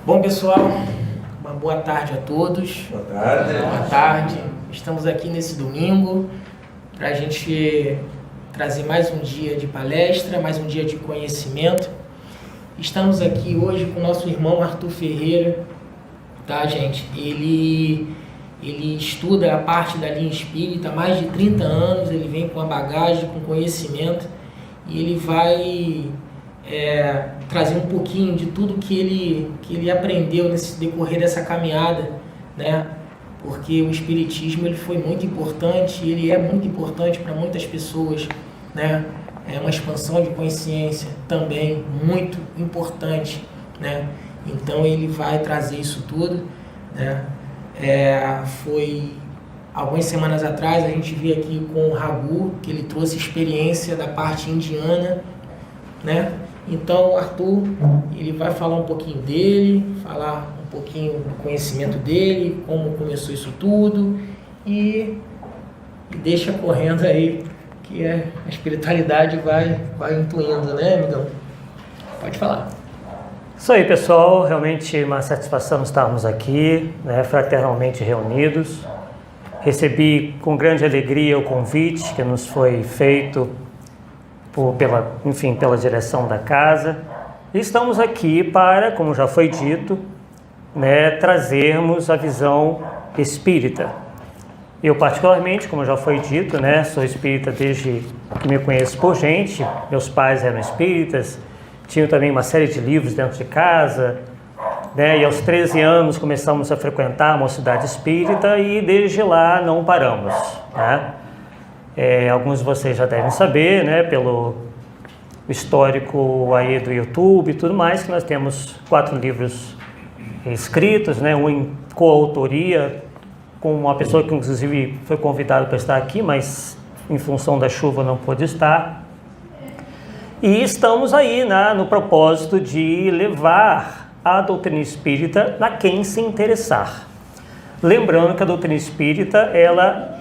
Bom, pessoal, uma boa tarde a todos. Boa tarde. Boa tarde. Estamos aqui nesse domingo para a gente trazer mais um dia de palestra, mais um dia de conhecimento. Estamos aqui hoje com o nosso irmão Arthur Ferreira, tá, gente? Ele estuda a parte da linha espírita há mais de 30 anos, ele vem com a bagagem, com conhecimento, e ele vai trazer um pouquinho de tudo que ele aprendeu nesse decorrer dessa caminhada, né? Porque o espiritismo ele foi muito importante, ele é muito importante para muitas pessoas, né? É uma expansão de consciência também muito importante, né? Então ele vai trazer isso tudo, né? Foi algumas semanas atrás a gente veio aqui com o Raghu, que ele trouxe experiência da parte indiana, né? Então o Arthur, ele vai falar um pouquinho dele, falar um pouquinho do conhecimento dele, como começou isso tudo, e deixa correndo aí, que a espiritualidade vai intuindo, né, amigão? Pode falar. Isso aí, pessoal, realmente uma satisfação estarmos aqui, né, fraternalmente reunidos. Recebi com grande alegria o convite que nos foi feito pela direção da casa. E estamos aqui para, como já foi dito, né, trazermos a visão espírita. Eu particularmente, como já foi dito, né, sou espírita desde que me conheço por gente. Meus pais eram espíritas, tinham também uma série de livros dentro de casa, né, e aos 13 anos começamos a frequentar a mocidade espírita e desde lá não paramos, né? Alguns de vocês já devem saber, né, pelo histórico aí do YouTube e tudo mais, que nós temos 4 livros escritos, né, um em coautoria com uma pessoa que inclusive foi convidada para estar aqui, mas em função da chuva não pôde estar. E estamos aí, né, no propósito de levar a doutrina espírita a quem se interessar. Lembrando que a doutrina espírita, ela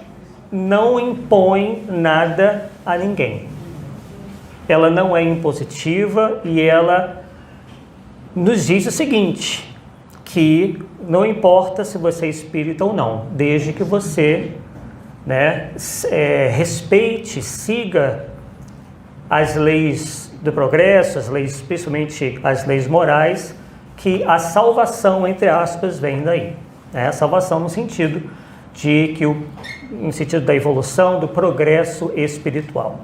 não impõe nada a ninguém. Ela não é impositiva e ela nos diz o seguinte, que não importa se você é espírita ou não, desde que você, né, respeite, siga as leis do progresso, as leis, especialmente as leis morais, que a salvação, entre aspas, vem daí. A salvação no sentido da evolução, do progresso espiritual.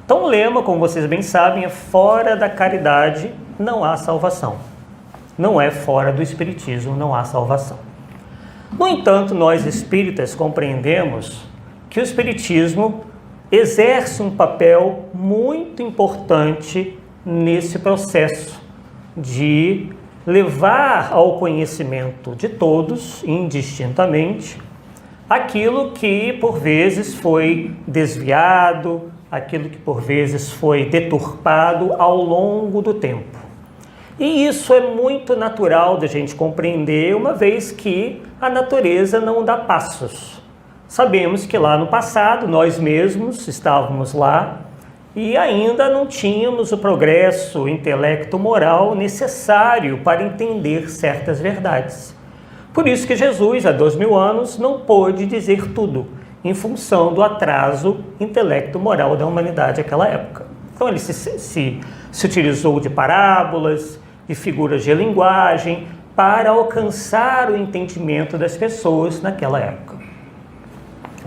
Então o lema, como vocês bem sabem, é fora da caridade não há salvação. Não é fora do espiritismo, não há salvação. No entanto, nós espíritas compreendemos que o espiritismo exerce um papel muito importante nesse processo de levar ao conhecimento de todos, indistintamente, aquilo que por vezes foi desviado, aquilo que por vezes foi deturpado ao longo do tempo. E isso é muito natural da gente compreender, uma vez que a natureza não dá passos. Sabemos que lá no passado nós mesmos estávamos lá e ainda não tínhamos o progresso intelecto-moral necessário para entender certas verdades. Por isso que Jesus, há 2000 anos, não pôde dizer tudo, em função do atraso intelecto-moral da humanidade naquela época. Então ele se utilizou de parábolas, de figuras de linguagem, para alcançar o entendimento das pessoas naquela época.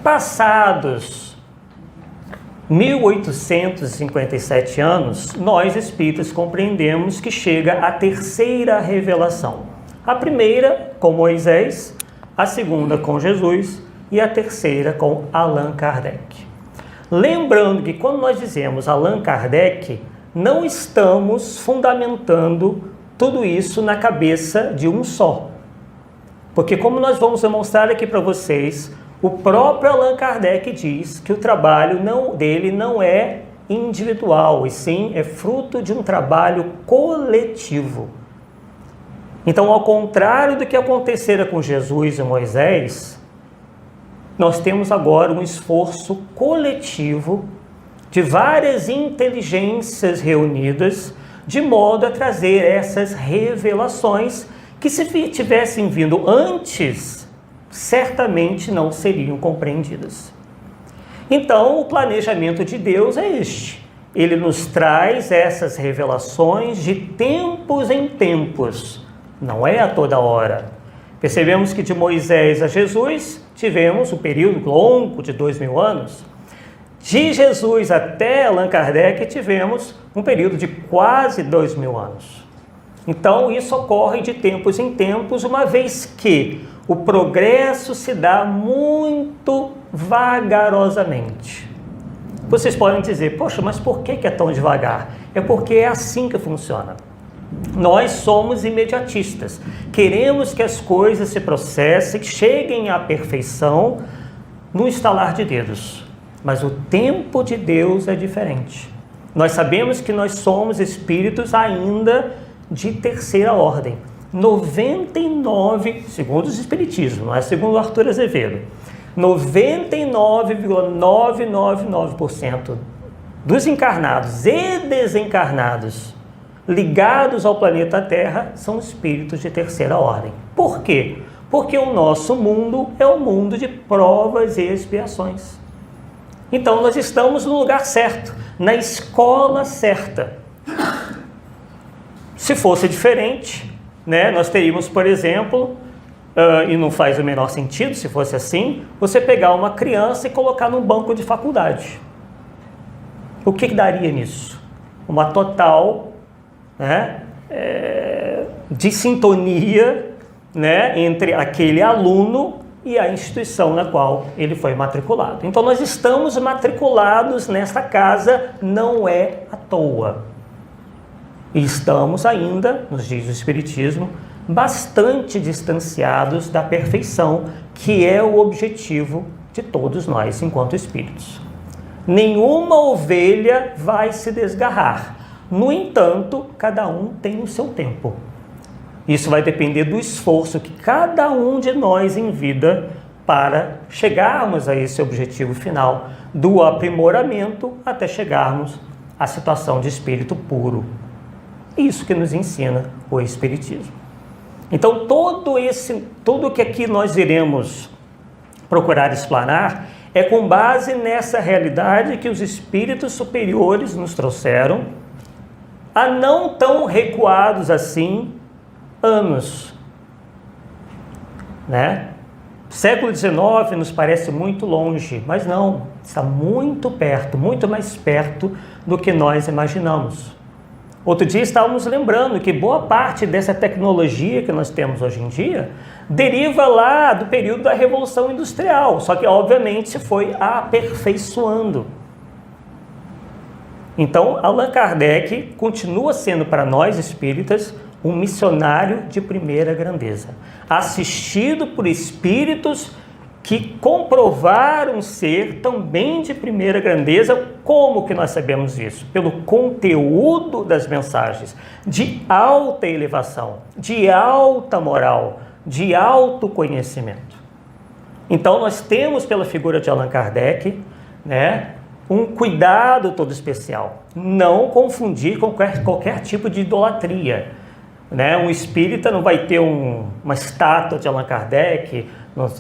Passados 1857 anos, nós espíritas compreendemos que chega a terceira revelação. A primeira com Moisés, a segunda com Jesus e a terceira com Allan Kardec. Lembrando que quando nós dizemos Allan Kardec, não estamos fundamentando tudo isso na cabeça de um só. Porque como nós vamos demonstrar aqui para vocês, o próprio Allan Kardec diz que o trabalho dele não é individual, e sim é fruto de um trabalho coletivo. Então, ao contrário do que acontecera com Jesus e Moisés, nós temos agora um esforço coletivo de várias inteligências reunidas, de modo a trazer essas revelações que se tivessem vindo antes, certamente não seriam compreendidas. Então, o planejamento de Deus é este. Ele nos traz essas revelações de tempos em tempos, não é a toda hora. Percebemos que de Moisés a Jesus tivemos um período longo de 2000 anos. De Jesus até Allan Kardec tivemos um período de quase 2000 anos. Então isso ocorre de tempos em tempos, uma vez que o progresso se dá muito vagarosamente. Vocês podem dizer, poxa, mas por que é tão devagar? É porque é assim que funciona. Nós somos imediatistas, queremos que as coisas se processem, cheguem à perfeição no estalar de dedos. Mas o tempo de Deus é diferente. Nós sabemos que nós somos espíritos ainda de terceira ordem. 99, segundo o Espiritismo, não é segundo o Arthur Azevedo, 99,999% dos encarnados e desencarnados ligados ao planeta Terra são espíritos de terceira ordem. Por quê? Porque o nosso mundo é um mundo de provas e expiações. Então nós estamos no lugar certo, na escola certa. Se fosse diferente, né, nós teríamos, por exemplo, e não faz o menor sentido se fosse assim, você pegar uma criança e colocar num banco de faculdade. O que daria nisso? Uma total, né, de sintonia, né, entre aquele aluno e a instituição na qual ele foi matriculado. Então nós estamos matriculados nesta casa, não é à toa. E estamos ainda, nos diz o Espiritismo, bastante distanciados da perfeição, que é o objetivo de todos nós enquanto espíritos. Nenhuma ovelha vai se desgarrar. No entanto, cada um tem o seu tempo. Isso vai depender do esforço que cada um de nós em vida para chegarmos a esse objetivo final, do aprimoramento até chegarmos à situação de espírito puro. Isso que nos ensina o Espiritismo. Então, tudo que aqui nós iremos procurar explanar é com base nessa realidade que os espíritos superiores nos trouxeram, há não tão recuados assim anos, né? Século XIX nos parece muito longe, mas não, está muito perto, muito mais perto do que nós imaginamos. Outro dia estávamos lembrando que boa parte dessa tecnologia que nós temos hoje em dia deriva lá do período da Revolução Industrial, só que obviamente se foi aperfeiçoando. Então, Allan Kardec continua sendo para nós espíritas um missionário de primeira grandeza, assistido por espíritos que comprovaram ser também de primeira grandeza. Como que nós sabemos isso? Pelo conteúdo das mensagens, de alta elevação, de alta moral, de alto conhecimento. Então nós temos pela figura de Allan Kardec, né, um cuidado todo especial, não confundir com qualquer tipo de idolatria, né? Um espírita não vai ter uma estátua de Allan Kardec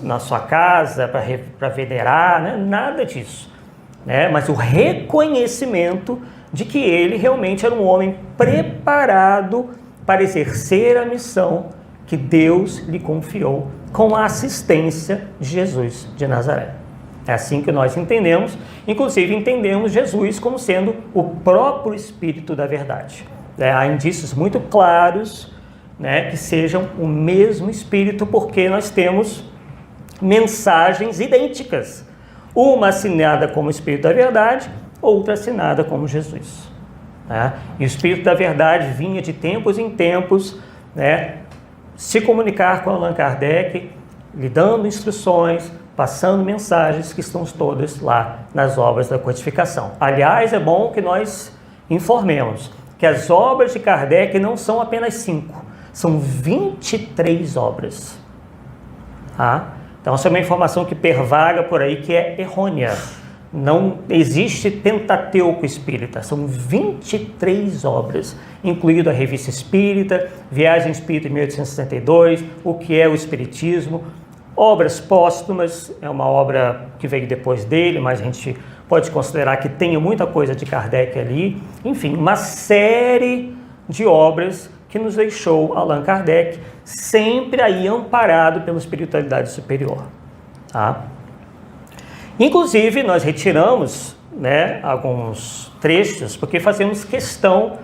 na sua casa para venerar, né? Nada disso, né? Mas o reconhecimento de que ele realmente era um homem preparado para exercer a missão que Deus lhe confiou com a assistência de Jesus de Nazaré. É assim que nós entendemos, inclusive entendemos Jesus como sendo o próprio Espírito da verdade. Há indícios muito claros, né, que sejam o mesmo Espírito, porque nós temos mensagens idênticas, uma assinada como Espírito da Verdade, outra assinada como Jesus, né? E o Espírito da Verdade vinha de tempos em tempos, né, se comunicar com Allan Kardec, lhe dando instruções, passando mensagens que estão todas lá nas obras da codificação. Aliás, é bom que nós informemos que as obras de Kardec não são apenas 5, são 23 obras. Tá? Então, essa é uma informação que pervaga por aí, que é errônea. Não existe Pentateuco Espírita, são 23 obras, incluindo a Revista Espírita, Viagem Espírita de 1862, O que é o Espiritismo, obras póstumas, é uma obra que veio depois dele, mas a gente pode considerar que tem muita coisa de Kardec ali, enfim, uma série de obras que nos deixou Allan Kardec, sempre aí amparado pela espiritualidade superior. Tá? Inclusive, nós retiramos, né, alguns trechos, porque fazemos questão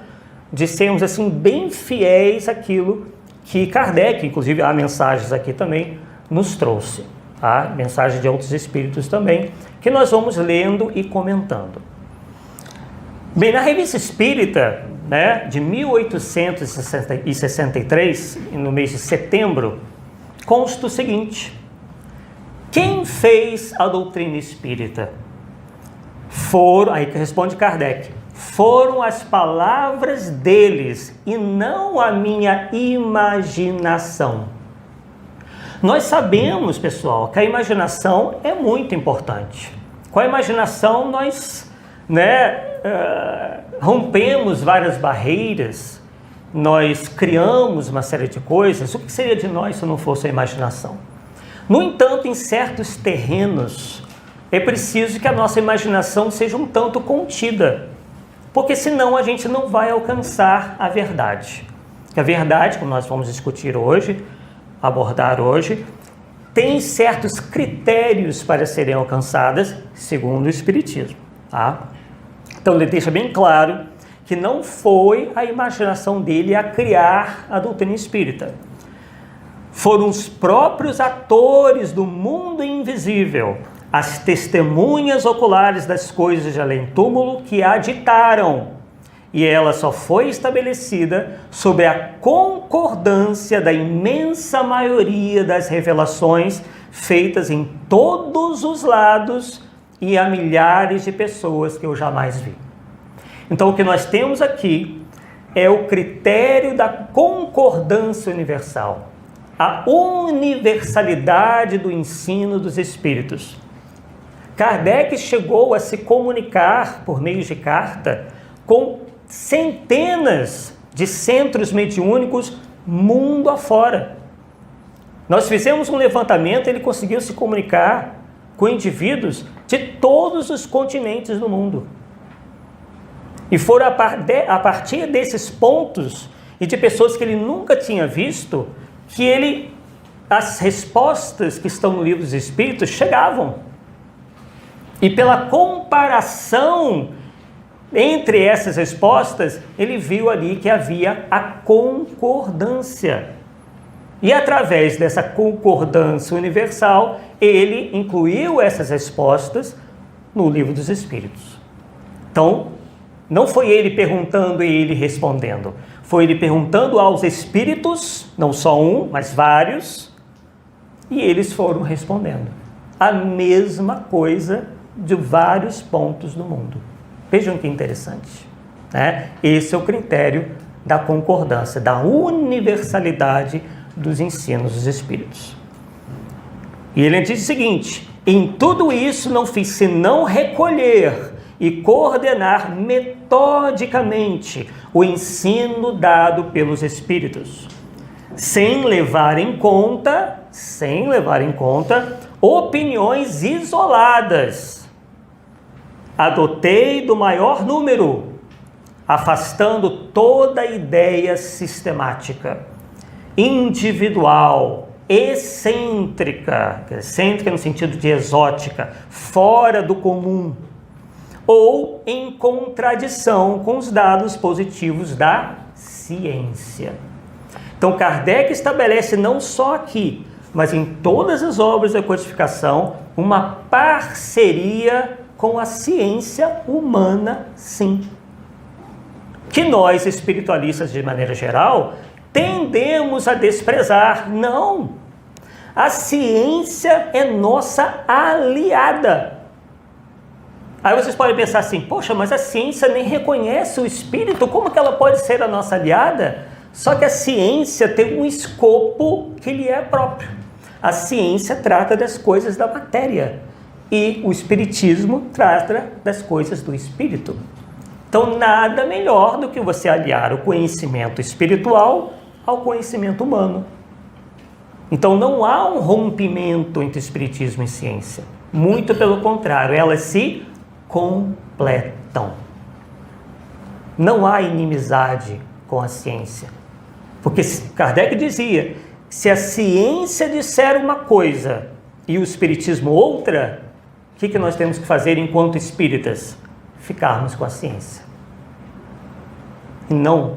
de sermos assim, bem fiéis àquilo que Kardec, inclusive há mensagens aqui também, nos trouxe. Tá? Mensagens de outros espíritos também, que nós vamos lendo e comentando. Bem, na Revista Espírita, né, de 1863, no mês de setembro, consta o seguinte: quem fez a doutrina espírita? Aí que responde Kardec, foram as palavras deles e não a minha imaginação. Nós sabemos, pessoal, que a imaginação é muito importante. Com a imaginação nós, rompemos várias barreiras, nós criamos uma série de coisas. O que seria de nós se não fosse a imaginação? No entanto, em certos terrenos, é preciso que a nossa imaginação seja um tanto contida, porque senão a gente não vai alcançar a verdade. A verdade, como nós vamos discutir hoje, abordar hoje, tem certos critérios para serem alcançadas, segundo o Espiritismo. Tá? Então ele deixa bem claro que não foi a imaginação dele a criar a doutrina espírita. Foram os próprios atores do mundo invisível, as testemunhas oculares das coisas de além-túmulo que a ditaram, e ela só foi estabelecida sob a concordância da imensa maioria das revelações feitas em todos os lados e a milhares de pessoas que eu jamais vi. Então o que nós temos aqui é o critério da concordância universal, a universalidade do ensino dos espíritos. Kardec chegou a se comunicar por meio de carta com centenas de centros mediúnicos mundo afora. Nós fizemos um levantamento, ele conseguiu se comunicar com indivíduos de todos os continentes do mundo. E foram a partir desses pontos e de pessoas que ele nunca tinha visto, que as respostas que estão no Livro dos Espíritos chegavam. E pela comparação entre essas respostas, ele viu ali que havia a concordância. E através dessa concordância universal, ele incluiu essas respostas no Livro dos Espíritos. Então, não foi ele perguntando e ele respondendo. Foi ele perguntando aos espíritos, não só um, mas vários, e eles foram respondendo. A mesma coisa de vários pontos do mundo. Vejam que interessante. Né? Esse é o critério da concordância, da universalidade dos ensinos dos espíritos. E ele diz o seguinte: em tudo isso não fiz senão recolher e coordenar metodicamente o ensino dado pelos espíritos, sem levar em conta opiniões isoladas. Adotei do maior número, afastando toda ideia sistemática, individual, excêntrica no sentido de exótica, fora do comum, ou em contradição com os dados positivos da ciência. Então Kardec estabelece não só aqui, mas em todas as obras da codificação, uma parceria com a ciência humana, sim. Que nós, espiritualistas de maneira geral, tendemos a desprezar. Não! A ciência é nossa aliada. Aí vocês podem pensar assim: poxa, mas a ciência nem reconhece o espírito, como que ela pode ser a nossa aliada? Só que a ciência tem um escopo que lhe é próprio. A ciência trata das coisas da matéria. e o Espiritismo trata das coisas do Espírito. Então, nada melhor do que você aliar o conhecimento espiritual ao conhecimento humano. Então, não há um rompimento entre Espiritismo e ciência. Muito pelo contrário, elas se completam. Não há inimizade com a ciência. Porque Kardec dizia, se a ciência disser uma coisa e o Espiritismo outra, o que nós temos que fazer enquanto espíritas? Ficarmos com a ciência. E não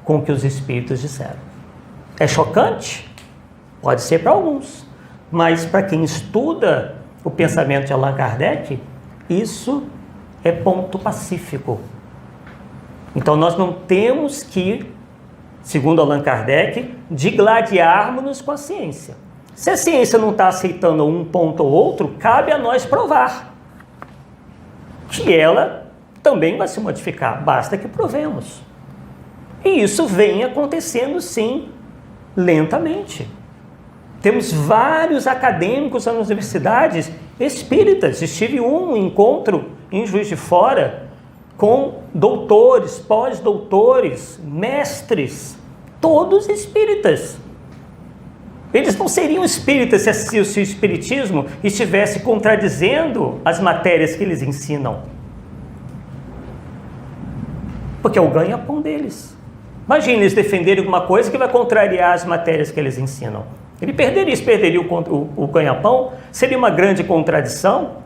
com o que os espíritos disseram. É chocante? Pode ser para alguns. Mas para quem estuda o pensamento de Allan Kardec, isso é ponto pacífico. Então nós não temos que, segundo Allan Kardec, digladiarmos-nos com a ciência. Se a ciência não está aceitando um ponto ou outro, cabe a nós provar que ela também vai se modificar, basta que provemos. E isso vem acontecendo, sim, lentamente. Temos vários acadêmicos nas universidades espíritas. Estive um encontro em Juiz de Fora com doutores, pós-doutores, mestres, todos espíritas. Eles não seriam espíritas se o espiritismo estivesse contradizendo as matérias que eles ensinam. Porque é o ganha-pão deles. Imagina eles defenderem alguma coisa que vai contrariar as matérias que eles ensinam. Ele perderia, se perderia o ganha-pão, seria uma grande contradição.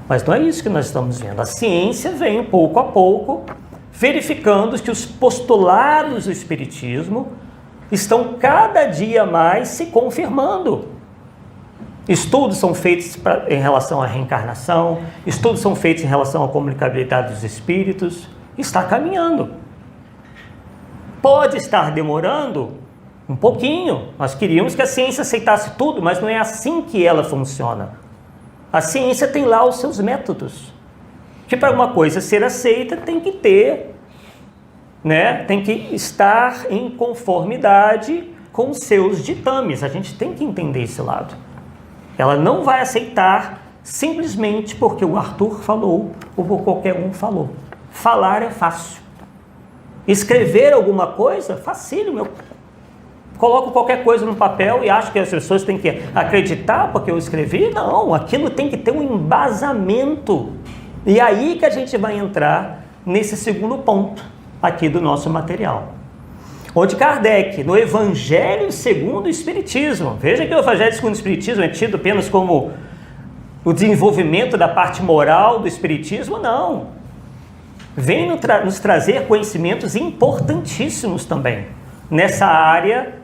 Mas não é isso que nós estamos vendo. A ciência vem pouco a pouco verificando que os postulados do espiritismo estão cada dia mais se confirmando. Estudos são feitos em relação à reencarnação, estudos são feitos em relação à comunicabilidade dos espíritos. Está caminhando. Pode estar demorando um pouquinho. Nós queríamos que a ciência aceitasse tudo, mas não é assim que ela funciona. A ciência tem lá os seus métodos. Que para uma coisa ser aceita tem que ter, tem que estar em conformidade com os seus ditames. A gente tem que entender esse lado. Ela não vai aceitar simplesmente porque o Arthur falou ou porque qualquer um falou. Falar é fácil. Escrever alguma coisa, facílimo. Eu coloco qualquer coisa no papel e acho que as pessoas têm que acreditar porque eu escrevi. Não, aquilo tem que ter um embasamento. E aí que a gente vai entrar nesse segundo ponto aqui do nosso material. Onde Kardec, no Evangelho segundo o Espiritismo, veja que o Evangelho segundo o Espiritismo é tido apenas como o desenvolvimento da parte moral do Espiritismo, não. Vem nos trazer conhecimentos importantíssimos também, nessa área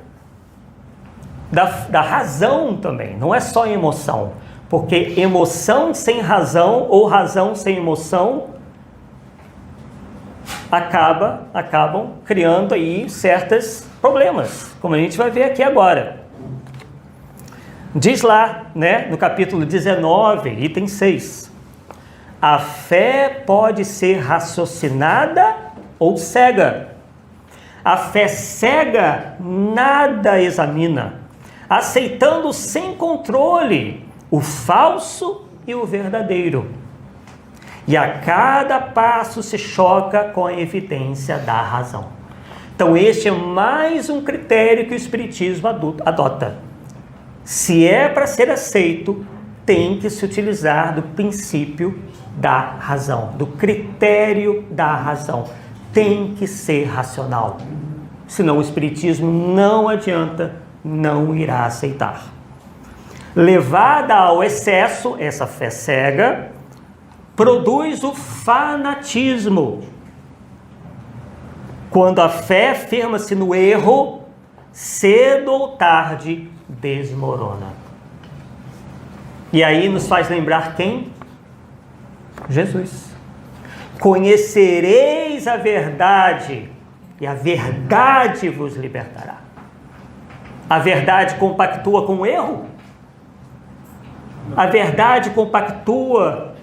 da razão também, não é só emoção, porque emoção sem razão ou razão sem emoção acabam criando aí certos problemas, como a gente vai ver aqui agora. Diz lá, no capítulo 19, item 6, a fé pode ser raciocinada ou cega. A fé cega nada examina, aceitando sem controle o falso e o verdadeiro. E a cada passo se choca com a evidência da razão. Então este é mais um critério que o Espiritismo adota. Se é para ser aceito, tem que se utilizar do princípio da razão, do critério da razão. Tem que ser racional. Senão o Espiritismo não adianta, não irá aceitar. Levada ao excesso, essa fé cega produz o fanatismo. Quando a fé firma-se no erro, cedo ou tarde desmorona. E aí nos faz lembrar quem? Jesus. Conhecereis a verdade, e a verdade vos libertará. A verdade compactua com o erro? A verdade compactua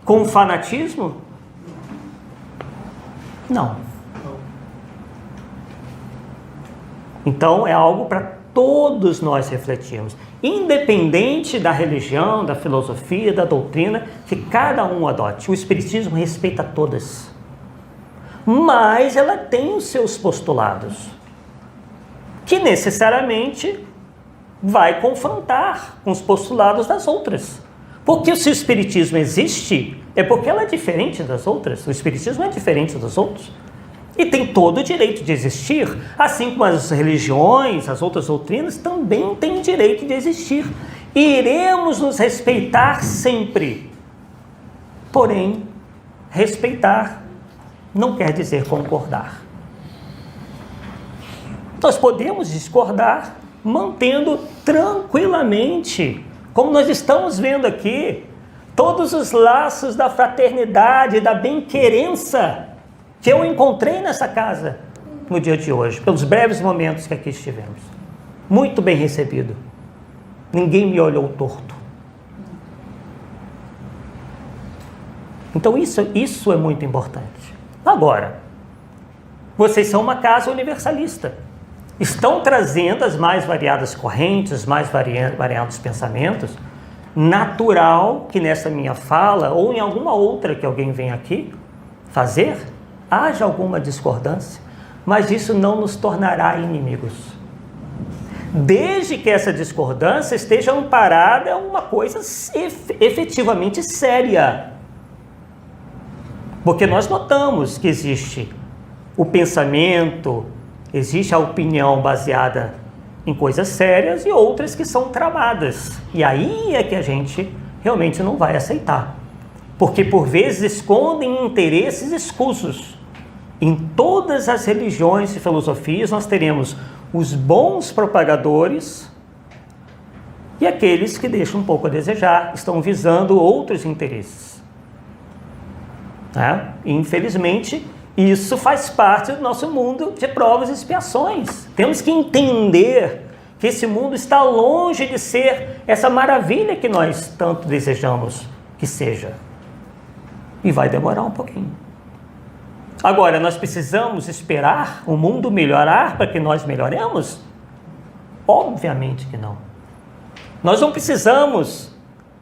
com o fanatismo? Não. Então é algo para todos nós refletirmos, independente da religião, da filosofia, da doutrina que cada um adote. O Espiritismo respeita todas, mas ela tem os seus postulados, que necessariamente vai confrontar com os postulados das outras. Porque se o Espiritismo existe, é porque ela é diferente das outras. O Espiritismo é diferente dos outros. E tem todo o direito de existir, assim como as religiões, as outras doutrinas, também têm direito de existir. E iremos nos respeitar sempre. Porém, respeitar não quer dizer concordar. Nós podemos discordar mantendo tranquilamente, como nós estamos vendo aqui, todos os laços da fraternidade, da bem-querença que eu encontrei nessa casa no dia de hoje, pelos breves momentos que aqui estivemos. Muito bem recebido. Ninguém me olhou torto. Então isso é muito importante. Agora, vocês são uma casa universalista. Estão trazendo as mais variadas correntes, os mais variados pensamentos. Natural que nessa minha fala, ou em alguma outra que alguém vem aqui fazer, haja alguma discordância, mas isso não nos tornará inimigos. Desde que essa discordância esteja amparada em uma coisa efetivamente séria. Porque nós notamos que existe o pensamento, existe a opinião baseada em coisas sérias e outras que são tramadas. E aí é que a gente realmente não vai aceitar. Porque por vezes escondem interesses escusos. Em todas as religiões e filosofias nós teremos os bons propagadores e aqueles que deixam um pouco a desejar, estão visando outros interesses. Infelizmente, isso faz parte do nosso mundo de provas e expiações. Temos que entender que esse mundo está longe de ser essa maravilha que nós tanto desejamos que seja. E vai demorar um pouquinho. Agora, nós precisamos esperar o mundo melhorar para que nós melhoremos? Obviamente que não. Nós não precisamos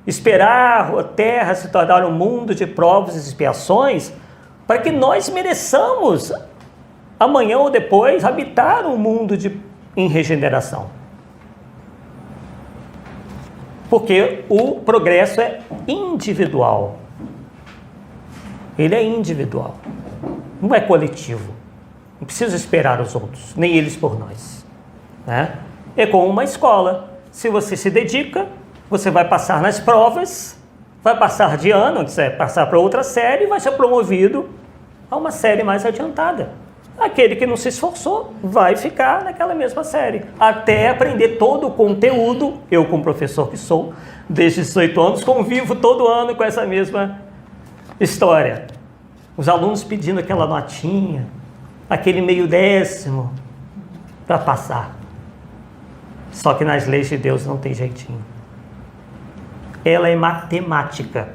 esperar a Terra se tornar um mundo de provas e expiações para que nós mereçamos, amanhã ou depois, habitar um mundo em regeneração. Porque o progresso é individual. Ele é individual. Não é coletivo. Não precisa esperar os outros, nem eles por nós. É como uma escola. Se você se dedica, você vai passar nas provas, vai passar de ano, vai passar para outra série e vai ser promovido a uma série mais adiantada. Aquele que não se esforçou vai ficar naquela mesma série, até aprender todo o conteúdo. Eu, como professor que sou, desde 18 anos, convivo todo ano com essa mesma história. Os alunos pedindo aquela notinha, aquele meio décimo para passar. Só que nas leis de Deus não tem jeitinho. Ela é matemática.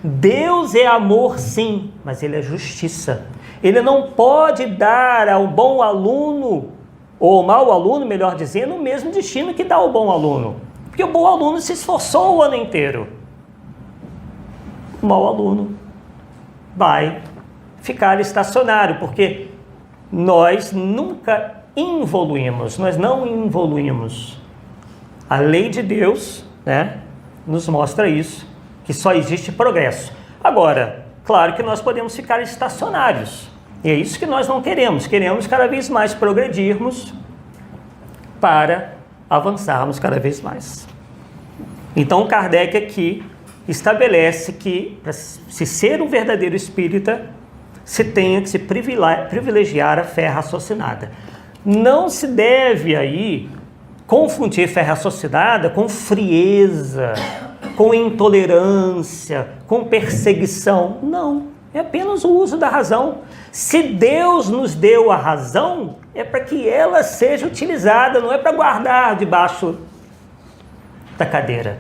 Deus é amor, sim, mas Ele é justiça. Ele não pode dar ao bom aluno, ou ao mau aluno, melhor dizendo, o mesmo destino que dá ao bom aluno. Porque o bom aluno se esforçou o ano inteiro. O mau aluno vai ficar estacionário, porque nós nunca evoluímos, nós não evoluímos. A lei de Deus, nos mostra isso, que só existe progresso. Agora, claro que nós podemos ficar estacionários, e é isso que nós não queremos. Queremos cada vez mais progredirmos para avançarmos cada vez mais. Então, Kardec aqui estabelece que, para se ser um verdadeiro espírita, se tenha que se privilegiar a fé raciocinada. Não se deve aí confundir fé raciocinada com frieza, com intolerância, com perseguição. Não, é apenas o uso da razão. Se Deus nos deu a razão, é para que ela seja utilizada, não é para guardar debaixo da cadeira,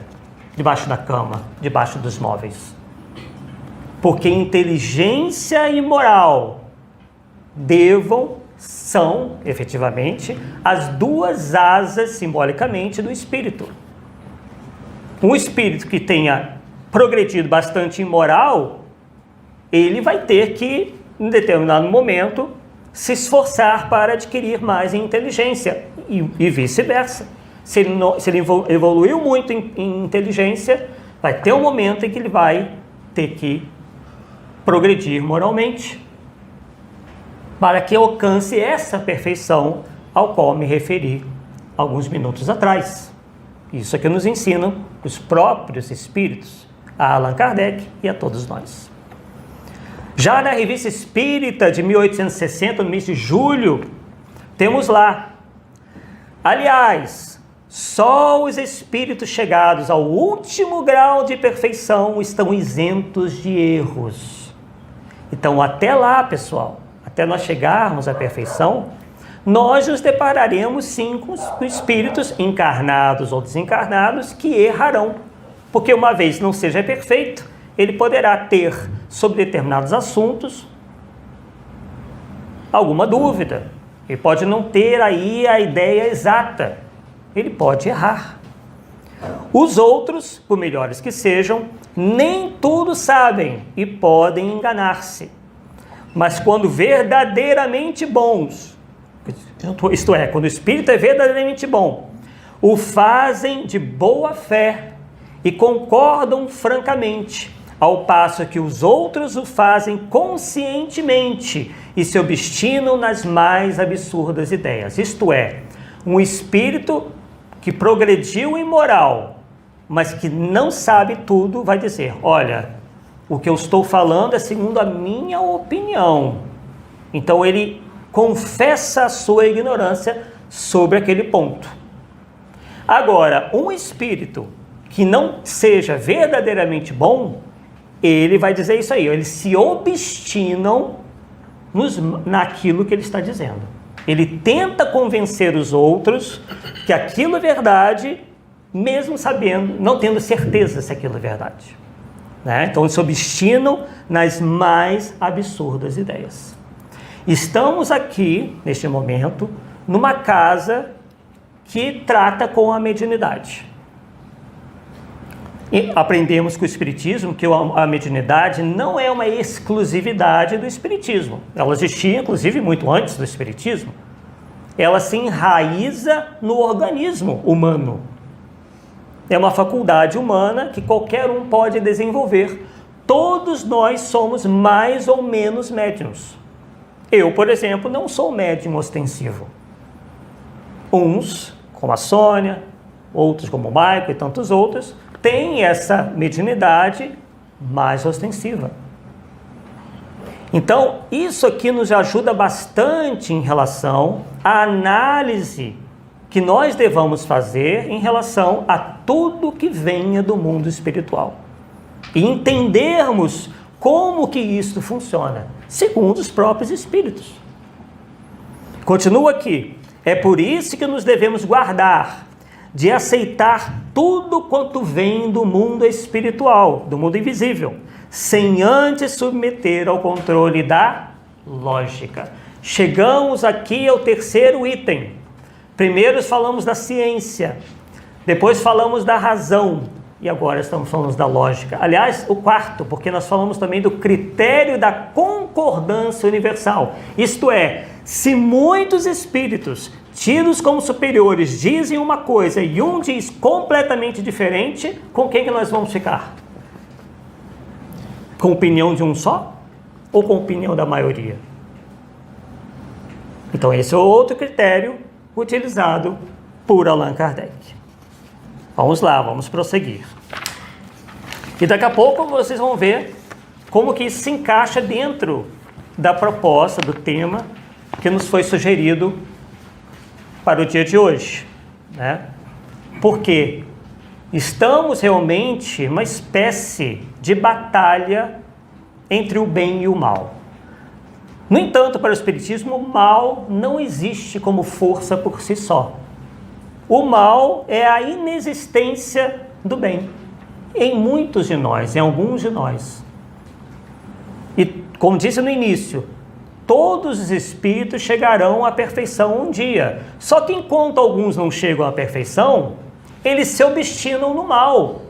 debaixo da cama, debaixo dos móveis. Porque inteligência e moral devam são, efetivamente, as duas asas, simbolicamente, do espírito. Um espírito que tenha progredido bastante em moral, ele vai ter que, em determinado momento, se esforçar para adquirir mais em inteligência e vice-versa. Se ele evoluiu muito em inteligência, vai ter um momento em que ele vai ter que progredir moralmente para que alcance essa perfeição ao qual me referi alguns minutos atrás. Isso é que nos ensinam os próprios espíritos, a Allan Kardec e a todos nós. Já na Revista Espírita de 1860, no mês de julho, temos lá: aliás, só os espíritos chegados ao último grau de perfeição estão isentos de erros. Então, até lá, pessoal, até nós chegarmos à perfeição, nós nos depararemos sim com espíritos encarnados ou desencarnados que errarão. Porque uma vez não seja perfeito, ele poderá ter, sobre determinados assuntos, alguma dúvida. Ele pode não ter aí a ideia exata. Ele pode errar. Os outros, por melhores que sejam, nem tudo sabem e podem enganar-se. Mas quando verdadeiramente bons, isto é, quando o espírito é verdadeiramente bom, o fazem de boa fé e concordam francamente, ao passo que os outros o fazem conscientemente e se obstinam nas mais absurdas ideias. Isto é, um espírito que progrediu em moral, mas que não sabe tudo, vai dizer: olha, o que eu estou falando é segundo a minha opinião. Então ele confessa a sua ignorância sobre aquele ponto. Agora, um espírito que não seja verdadeiramente bom, ele vai dizer isso aí: eles se obstinam naquilo que ele está dizendo. Ele tenta convencer os outros que aquilo é verdade, mesmo sabendo, não tendo certeza se aquilo é verdade. Né? Então, eles se obstinam nas mais absurdas ideias. Estamos aqui, neste momento, numa casa que trata com a mediunidade. E aprendemos com o Espiritismo que a mediunidade não é uma exclusividade do Espiritismo. Ela existia, inclusive, muito antes do Espiritismo. Ela se enraiza no organismo humano. É uma faculdade humana que qualquer um pode desenvolver. Todos nós somos mais ou menos médiuns. Eu, por exemplo, não sou médium ostensivo. Uns, como a Sônia, outros como o Maico e tantos outros, têm essa mediunidade mais ostensiva. Então, isso aqui nos ajuda bastante em relação à análise que nós devamos fazer em relação a tudo que venha do mundo espiritual. E entendermos como que isso funciona, segundo os próprios espíritos. Continua aqui: é por isso que nos devemos guardar de aceitar tudo quanto vem do mundo espiritual, do mundo invisível, sem antes submeter ao controle da lógica. Chegamos aqui ao terceiro item. Primeiro falamos da ciência, depois falamos da razão e agora estamos falando da lógica. Aliás, o quarto, porque nós falamos também do critério da concordância universal. Isto é, se muitos espíritos tidos como superiores dizem uma coisa e um diz completamente diferente, com quem que nós vamos ficar? Com a opinião de um só? Ou com a opinião da maioria? Então esse é outro critério utilizado por Allan Kardec. Vamos lá, vamos prosseguir. E daqui a pouco vocês vão ver como que isso se encaixa dentro da proposta, do tema que nos foi sugerido para o dia de hoje, né? Porque estamos realmente uma espécie de batalha entre o bem e o mal. No entanto, para o Espiritismo, o mal não existe como força por si só. O mal é a inexistência do bem em muitos de nós, em alguns de nós. E, como disse no início, todos os espíritos chegarão à perfeição um dia. Só que enquanto alguns não chegam à perfeição, eles se obstinam no mal.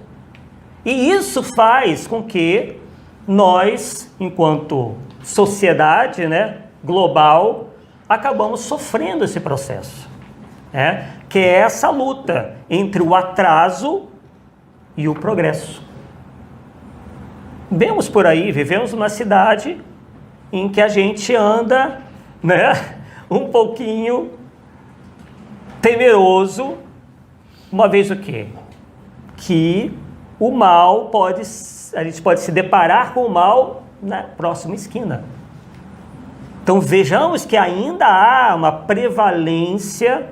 E isso faz com que nós, enquanto sociedade, né, global, acabamos sofrendo esse processo, né, que é essa luta entre o atraso e o progresso. Vemos por aí, vivemos numa cidade em que a gente anda, né, um pouquinho temeroso, uma vez o quê? Que o mal a gente pode se deparar com o mal na próxima esquina. Então vejamos que ainda há uma prevalência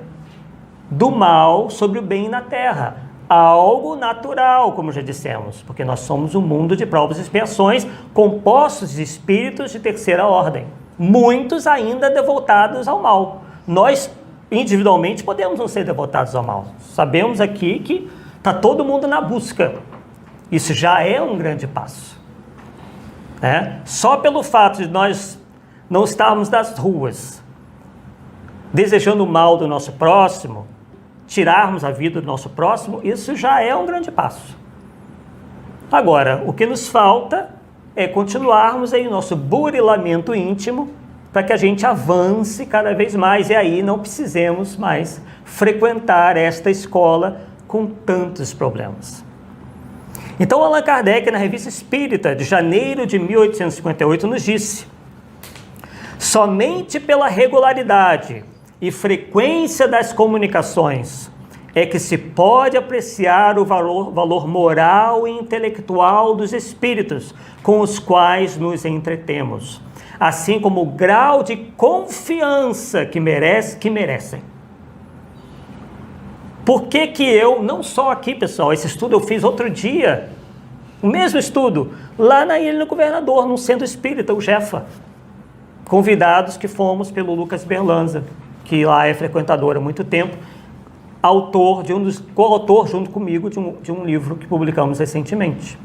do mal sobre o bem na Terra. Algo natural, como já dissemos, porque nós somos um mundo de provas e expiações compostos de espíritos de terceira ordem, muitos ainda devotados ao mal. Nós, individualmente, podemos não ser devotados ao mal. Sabemos aqui que está todo mundo na busca. Isso já é um grande passo, né? Só pelo fato de nós não estarmos nas ruas desejando o mal do nosso próximo, tirarmos a vida do nosso próximo, isso já é um grande passo. Agora, o que nos falta é continuarmos aí o nosso burilamento íntimo para que a gente avance cada vez mais e aí não precisemos mais frequentar esta escola com tantos problemas. Então, Allan Kardec, na Revista Espírita de janeiro de 1858, nos disse: somente pela regularidade e frequência das comunicações é que se pode apreciar o valor moral e intelectual dos espíritos com os quais nos entretemos, assim como o grau de confiança que merecem. Por que que eu, não só aqui, pessoal, esse estudo eu fiz outro dia, o mesmo estudo, lá na Ilha do Governador, no Centro Espírita, o Jefa, convidados que fomos pelo Lucas Berlanza, que lá é frequentador há muito tempo, coautor junto comigo de um livro que publicamos recentemente.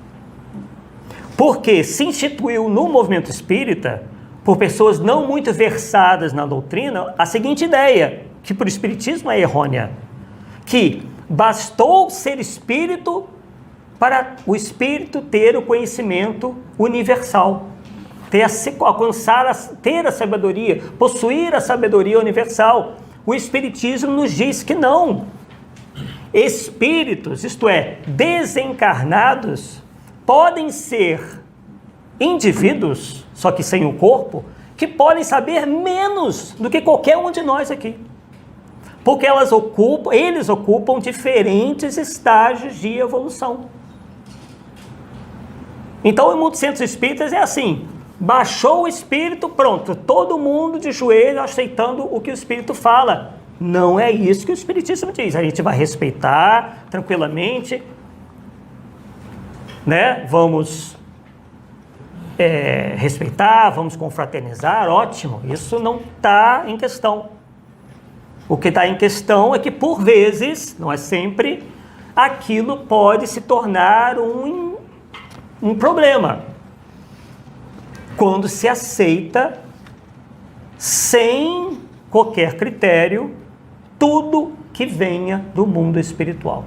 Porque se instituiu no movimento espírita, por pessoas não muito versadas na doutrina, a seguinte ideia, que para o espiritismo é errônea, que bastou ser espírito para o espírito ter o conhecimento universal, ter a sabedoria, possuir a sabedoria universal. O espiritismo nos diz que não. Espíritos, isto é, desencarnados, podem ser indivíduos, só que sem o corpo, que podem saber menos do que qualquer um de nós aqui. Porque eles ocupam diferentes estágios de evolução. Então, em muitos centros espíritas é assim: baixou o espírito, pronto, todo mundo de joelho aceitando o que o espírito fala. Não é isso que o espiritismo diz. A gente vai respeitar tranquilamente, né? Vamos respeitar, vamos confraternizar, ótimo. Isso não está em questão. O que está em questão é que, por vezes, não é sempre, aquilo pode se tornar um problema quando se aceita, sem qualquer critério, tudo que venha do mundo espiritual.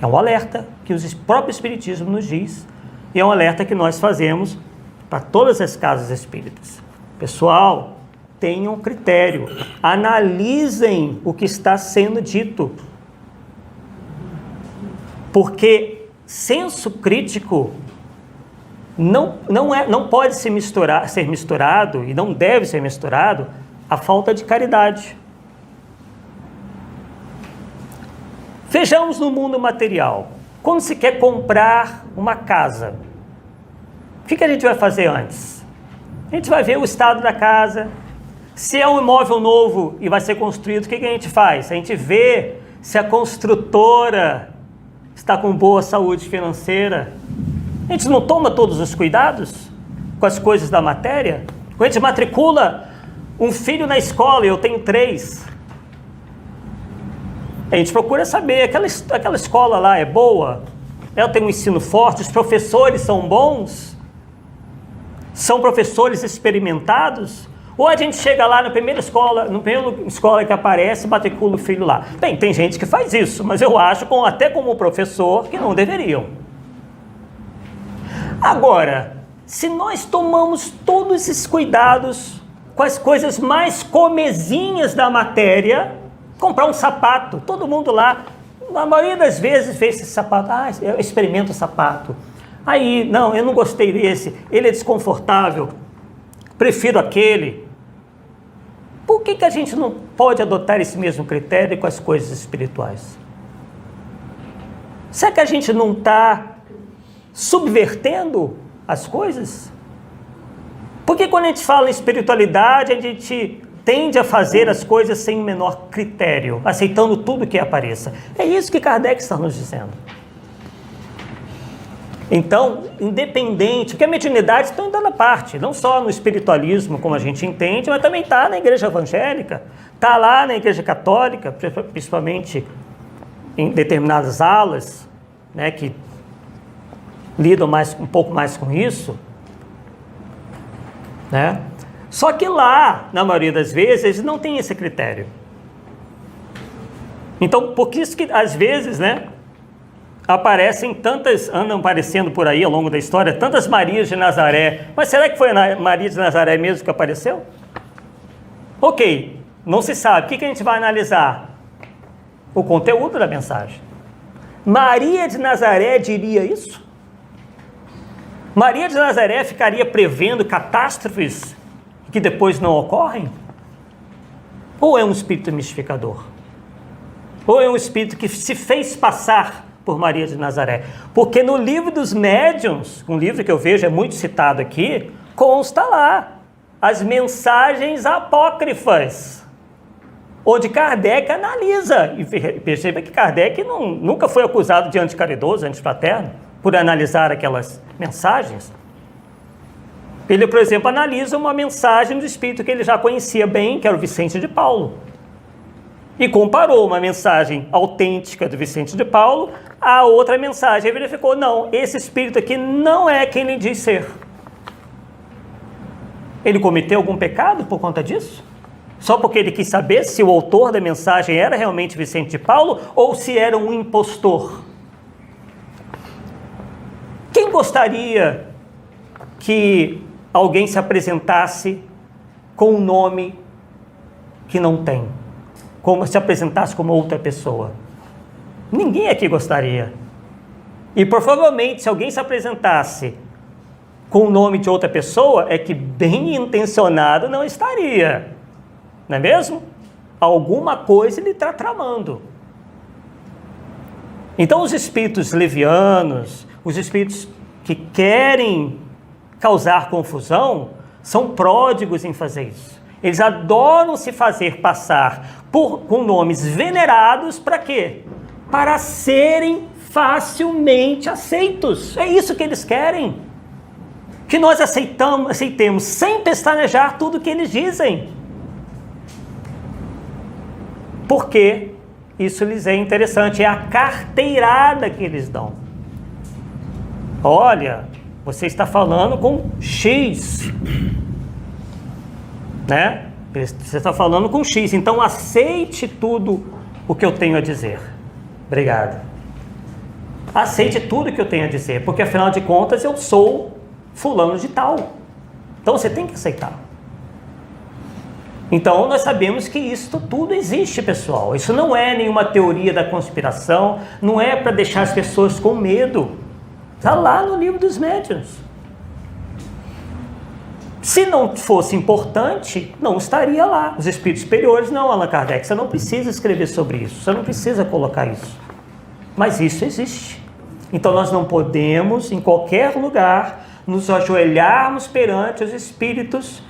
É um alerta que o próprio Espiritismo nos diz, e é um alerta que nós fazemos para todas as casas espíritas. Pessoal, tenham critério, analisem o que está sendo dito, porque senso crítico não pode ser misturado e não deve ser misturado a falta de caridade. Vejamos no mundo material. Quando se quer comprar uma casa, o que a gente vai fazer antes? A gente vai ver o estado da casa. Se é um imóvel novo e vai ser construído, o que a gente faz? A gente vê se a construtora está com boa saúde financeira. A gente não toma todos os cuidados com as coisas da matéria? Quando a gente matricula um filho na escola, e eu tenho 3, a gente procura saber, aquela escola lá é boa? Ela tem um ensino forte? Os professores são bons? são professores experimentados? Ou a gente chega lá na primeira escola que aparece, matricula o filho lá? Bem, tem gente que faz isso, mas eu acho, até como professor, que não deveriam. Agora, se nós tomamos todos esses cuidados com as coisas mais comezinhas da matéria, comprar um sapato, todo mundo lá, na maioria das vezes vê esse sapato, eu experimento o sapato. Aí, não, eu não gostei desse, ele é desconfortável, prefiro aquele. Por que a gente não pode adotar esse mesmo critério com as coisas espirituais? Será que a gente não está subvertendo as coisas? Porque quando a gente fala em espiritualidade, a gente tende a fazer as coisas sem o menor critério, aceitando tudo que apareça. É isso que Kardec está nos dizendo. Então, independente, porque a mediunidade está em toda parte, não só no espiritualismo, como a gente entende, mas também está na igreja evangélica, está lá na igreja católica, principalmente em determinadas alas, né, que lidam um pouco mais com isso, né? Só que lá, na maioria das vezes, não tem esse critério. Então, por isso que às vezes, né, andam aparecendo por aí ao longo da história, tantas Marias de Nazaré. Mas será que foi a Maria de Nazaré mesmo que apareceu? Ok, não se sabe. O que a gente vai analisar? O conteúdo da mensagem. Maria de Nazaré diria isso? Maria de Nazaré ficaria prevendo catástrofes que depois não ocorrem? Ou é um espírito mistificador? Ou é um espírito que se fez passar por Maria de Nazaré? Porque no livro dos médiuns, um livro que eu vejo é muito citado aqui, consta lá as mensagens apócrifas, onde Kardec analisa, e perceba que Kardec nunca foi acusado de anticaridoso, antifraterno, por analisar aquelas mensagens. Ele, por exemplo, analisa uma mensagem do espírito que ele já conhecia bem, que era o Vicente de Paulo, e comparou uma mensagem autêntica do Vicente de Paulo a outra mensagem. Ele verificou, não, esse espírito aqui não é quem ele diz ser. Ele cometeu algum pecado por conta disso? Só porque ele quis saber se o autor da mensagem era realmente Vicente de Paulo ou se era um impostor. Quem gostaria que alguém se apresentasse com um nome que não tem? Como se apresentasse como outra pessoa? Ninguém aqui gostaria. E provavelmente, se alguém se apresentasse com o nome de outra pessoa, é que bem intencionado não estaria. Não é mesmo? Alguma coisa ele está tramando. Então, os espíritos levianos, os espíritos que querem causar confusão, são pródigos em fazer isso. Eles adoram se fazer passar com nomes venerados para quê? Para serem facilmente aceitos. É isso que eles querem. Que nós aceitemos sem pestanejar tudo que eles dizem. Porque isso lhes é interessante, é a carteirada que eles dão. Olha, você está falando com X, né? Você está falando com X, então aceite tudo o que eu tenho a dizer. Obrigado. Aceite tudo o que eu tenho a dizer, porque afinal de contas eu sou fulano de tal. Então você tem que aceitar. Então nós sabemos que isso tudo existe, pessoal. Isso não é nenhuma teoria da conspiração, não é para deixar as pessoas com medo. Está lá no livro dos médiuns. Se não fosse importante, não estaria lá. Os espíritos superiores, não, Allan Kardec, você não precisa escrever sobre isso, você não precisa colocar isso. Mas isso existe. Então nós não podemos, em qualquer lugar, nos ajoelharmos perante os espíritos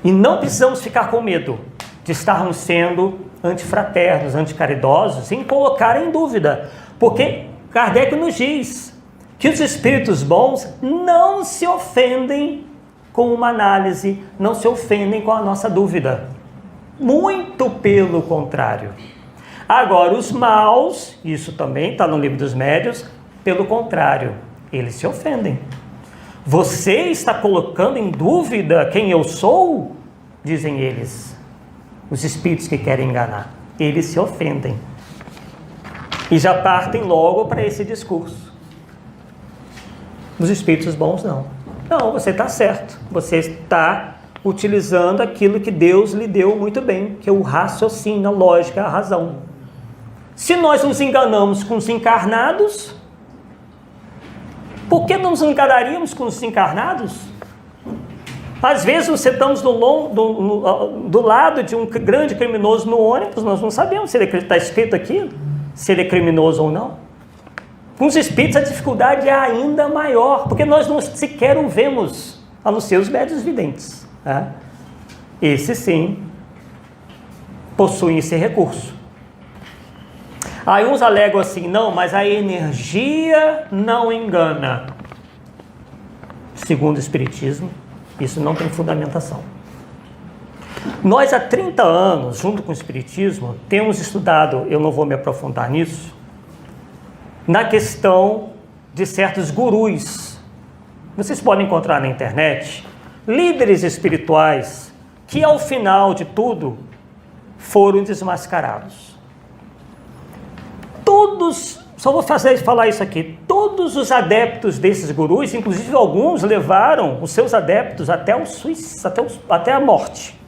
e não precisamos ficar com medo de estarmos sendo antifraternos, anticaridosos, em colocar em dúvida. Porque Kardec nos diz que os espíritos bons não se ofendem com uma análise, não se ofendem com a nossa dúvida. Muito pelo contrário. Agora, os maus, isso também está no livro dos médiuns, pelo contrário, eles se ofendem. Você está colocando em dúvida quem eu sou? Dizem eles, os espíritos que querem enganar. Eles se ofendem e já partem logo para esse discurso. Os espíritos bons não. Não, você está certo. Você está utilizando aquilo que Deus lhe deu muito bem, que é o raciocínio, a lógica, a razão. Se nós nos enganamos com os encarnados, por que não nos enganaríamos com os encarnados? Às vezes você estamos do lado de um grande criminoso no ônibus, nós não sabemos se ele está escrito aqui, se ele é criminoso ou não. Com os espíritos a dificuldade é ainda maior, porque nós não sequer o vemos, a não ser os médiuns videntes. Né? Esse sim possuem esse recurso. Aí uns alegam assim, não, mas a energia não engana. Segundo o Espiritismo, isso não tem fundamentação. Nós há 30 anos, junto com o Espiritismo, temos estudado, eu não vou me aprofundar nisso, na questão de certos gurus. Vocês podem encontrar na internet líderes espirituais que ao final de tudo foram desmascarados. Todos, só vou falar isso aqui, todos os adeptos desses gurus, inclusive alguns levaram os seus adeptos até a morte,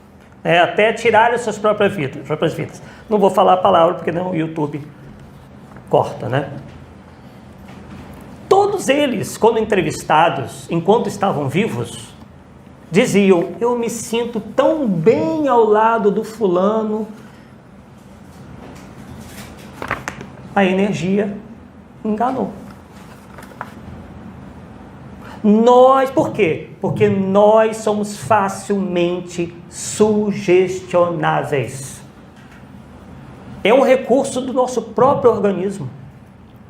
até tirarem as suas próprias vidas. Não vou falar a palavra porque não, o YouTube corta, né? Todos eles, quando entrevistados, enquanto estavam vivos, diziam, eu me sinto tão bem ao lado do fulano. A energia enganou. Por quê? Porque nós somos facilmente sugestionáveis. É um recurso do nosso próprio organismo.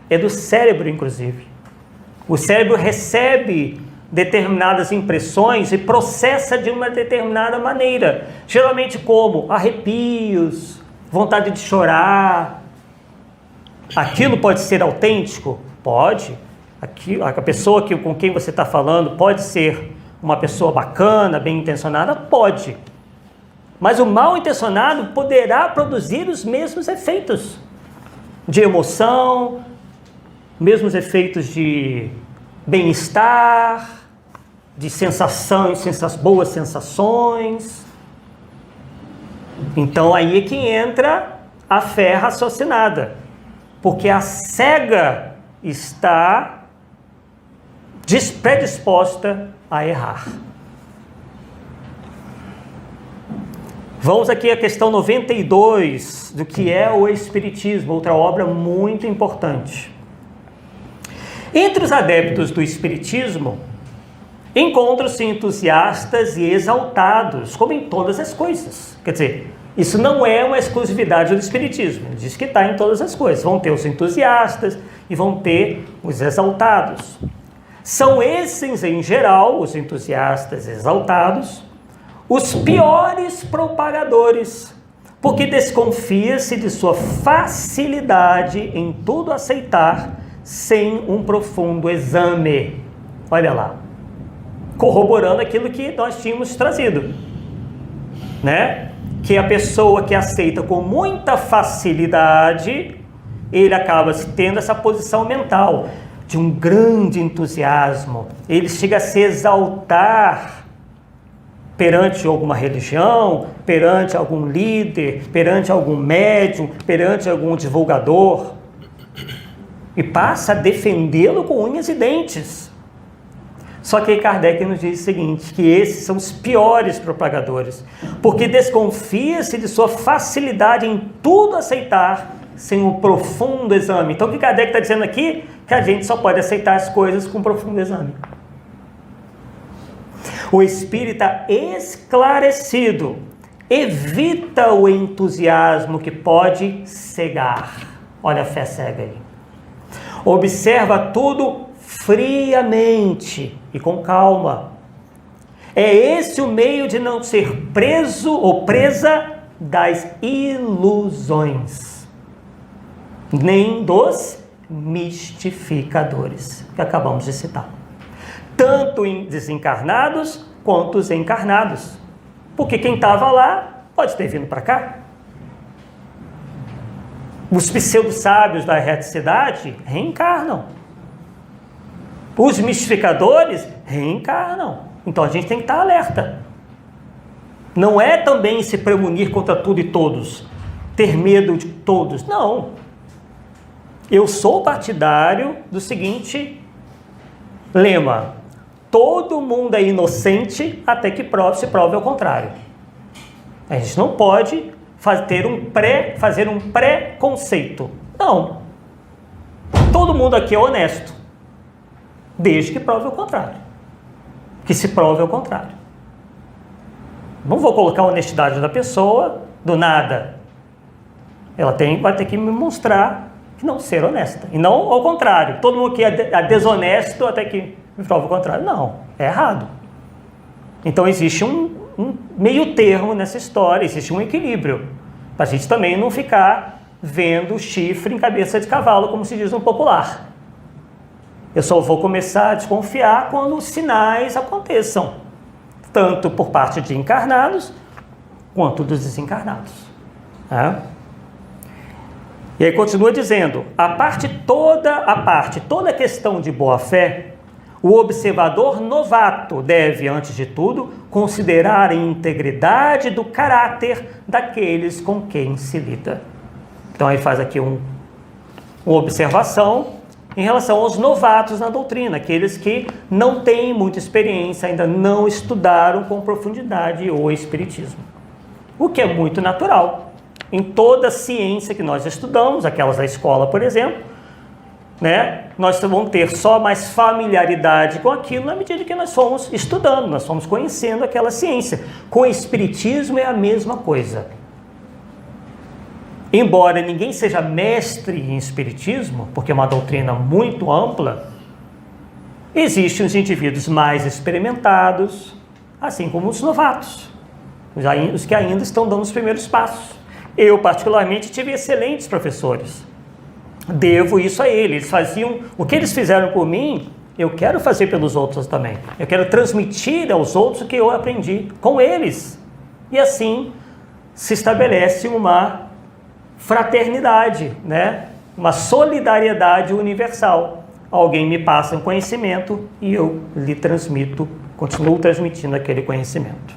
É do cérebro, inclusive. O cérebro recebe determinadas impressões e processa de uma determinada maneira. Geralmente como arrepios, vontade de chorar. Aquilo pode ser autêntico? Pode. A pessoa com quem você está falando pode ser uma pessoa bacana, bem intencionada? Pode. Mas o mal intencionado poderá produzir os mesmos efeitos de emoção, mesmos efeitos de bem-estar, de boas sensações. Então aí é que entra a fé raciocinada. Porque a cega está predisposta a errar. Vamos aqui à questão 92 do que é o Espiritismo, outra obra muito importante. Entre os adeptos do Espiritismo, encontram-se entusiastas e exaltados, como em todas as coisas. Quer dizer, isso não é uma exclusividade do Espiritismo. Ele diz que está em todas as coisas. Vão ter os entusiastas e vão ter os exaltados. São esses, em geral, os entusiastas exaltados, os piores propagadores, porque desconfia-se de sua facilidade em tudo aceitar sem um profundo exame. Olha lá, corroborando aquilo que nós tínhamos trazido, né? Que a pessoa que aceita com muita facilidade, ele acaba tendo essa posição mental de um grande entusiasmo. Ele chega a se exaltar perante alguma religião, perante algum líder, perante algum médium, perante algum divulgador, e passa a defendê-lo com unhas e dentes. Só que Kardec nos diz o seguinte, que esses são os piores propagadores, porque desconfia-se de sua facilidade em tudo aceitar sem um profundo exame. Então o que Kardec está dizendo aqui? Que a gente só pode aceitar as coisas com profundo exame. O espírita esclarecido evita o entusiasmo que pode cegar. Olha a fé cega aí. Observa tudo friamente e com calma. É esse o meio de não ser preso ou presa das ilusões, nem dos mistificadores, que acabamos de citar. tanto em desencarnados quanto os encarnados. Porque quem estava lá pode ter vindo para cá. Os pseudo-sábios da erraticidade reencarnam. Os mistificadores reencarnam. Então a gente tem que estar alerta. Não é também se premunir contra tudo e todos, ter medo de todos. Não. Eu sou partidário do seguinte lema: todo mundo é inocente até que se prove ao contrário. A gente não pode fazer um pré-conceito. Não. Todo mundo aqui é honesto, desde que prove ao contrário. Que se prove ao contrário. Não vou colocar a honestidade da pessoa do nada. Ela vai ter que me mostrar que não ser honesta. E não ao contrário. Todo mundo que é desonesto até que me prove o contrário. Não, é errado. Então existe um meio termo nessa história, existe um equilíbrio. Para a gente também não ficar vendo chifre em cabeça de cavalo, como se diz no popular. Eu só vou começar a desconfiar quando os sinais aconteçam, tanto por parte de encarnados, quanto dos desencarnados. E aí continua dizendo, toda a questão de boa-fé, o observador novato deve, antes de tudo, considerar a integridade do caráter daqueles com quem se lida. Então aí faz aqui uma observação em relação aos novatos na doutrina, aqueles que não têm muita experiência, ainda não estudaram com profundidade o Espiritismo. O que é muito natural. Em toda ciência que nós estudamos, aquelas da escola, por exemplo, nós vamos ter só mais familiaridade com aquilo na medida que nós fomos estudando, nós fomos conhecendo aquela ciência. Com o Espiritismo é a mesma coisa. Embora ninguém seja mestre em Espiritismo, porque é uma doutrina muito ampla, existem os indivíduos mais experimentados, assim como os novatos, os que ainda estão dando os primeiros passos. Eu, particularmente, tive excelentes professores. Devo isso a eles. Eles faziam o que eles fizeram por mim, eu quero fazer pelos outros também. Eu quero transmitir aos outros o que eu aprendi com eles. E assim se estabelece uma fraternidade, uma solidariedade universal. Alguém me passa um conhecimento e eu lhe transmito, continuo transmitindo aquele conhecimento.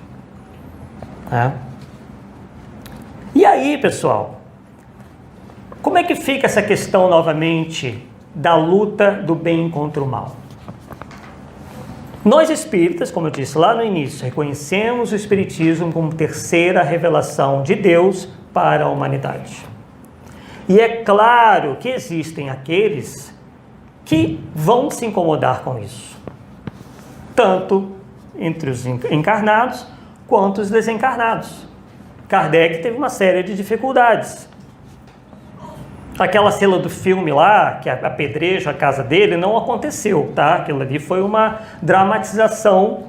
E aí, pessoal, como é que fica essa questão novamente da luta do bem contra o mal? Nós espíritas, como eu disse lá no início, reconhecemos o Espiritismo como terceira revelação de Deus para a humanidade. E é claro que existem aqueles que vão se incomodar com isso, tanto entre os encarnados quanto os desencarnados. Kardec teve uma série de dificuldades. Aquela cena do filme lá, que apedreja a casa dele, não aconteceu, tá? Aquilo ali foi uma dramatização,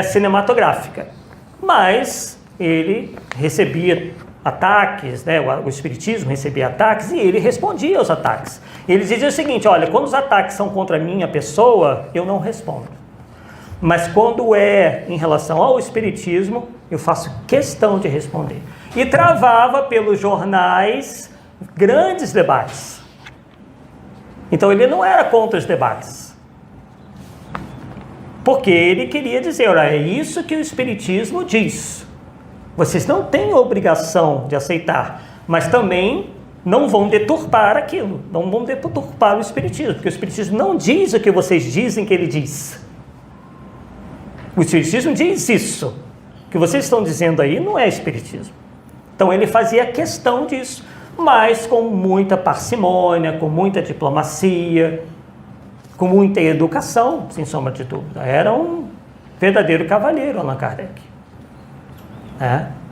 cinematográfica. Mas ele recebia ataques, o Espiritismo recebia ataques e ele respondia aos ataques. Ele dizia o seguinte, olha, quando os ataques são contra a minha pessoa, eu não respondo. Mas quando é em relação ao Espiritismo, eu faço questão de responder. E travava pelos jornais grandes debates. Então ele não era contra os debates. Porque ele queria dizer, olha, é isso que o Espiritismo diz. Vocês não têm obrigação de aceitar, mas também não vão deturpar aquilo, não vão deturpar o Espiritismo, porque o Espiritismo não diz o que vocês dizem que ele diz. O Espiritismo diz isso. O que vocês estão dizendo aí não é Espiritismo. Então ele fazia questão disso, mas com muita parcimônia, com muita diplomacia, com muita educação, sem sombra de dúvida. Era um verdadeiro cavalheiro, Allan Kardec.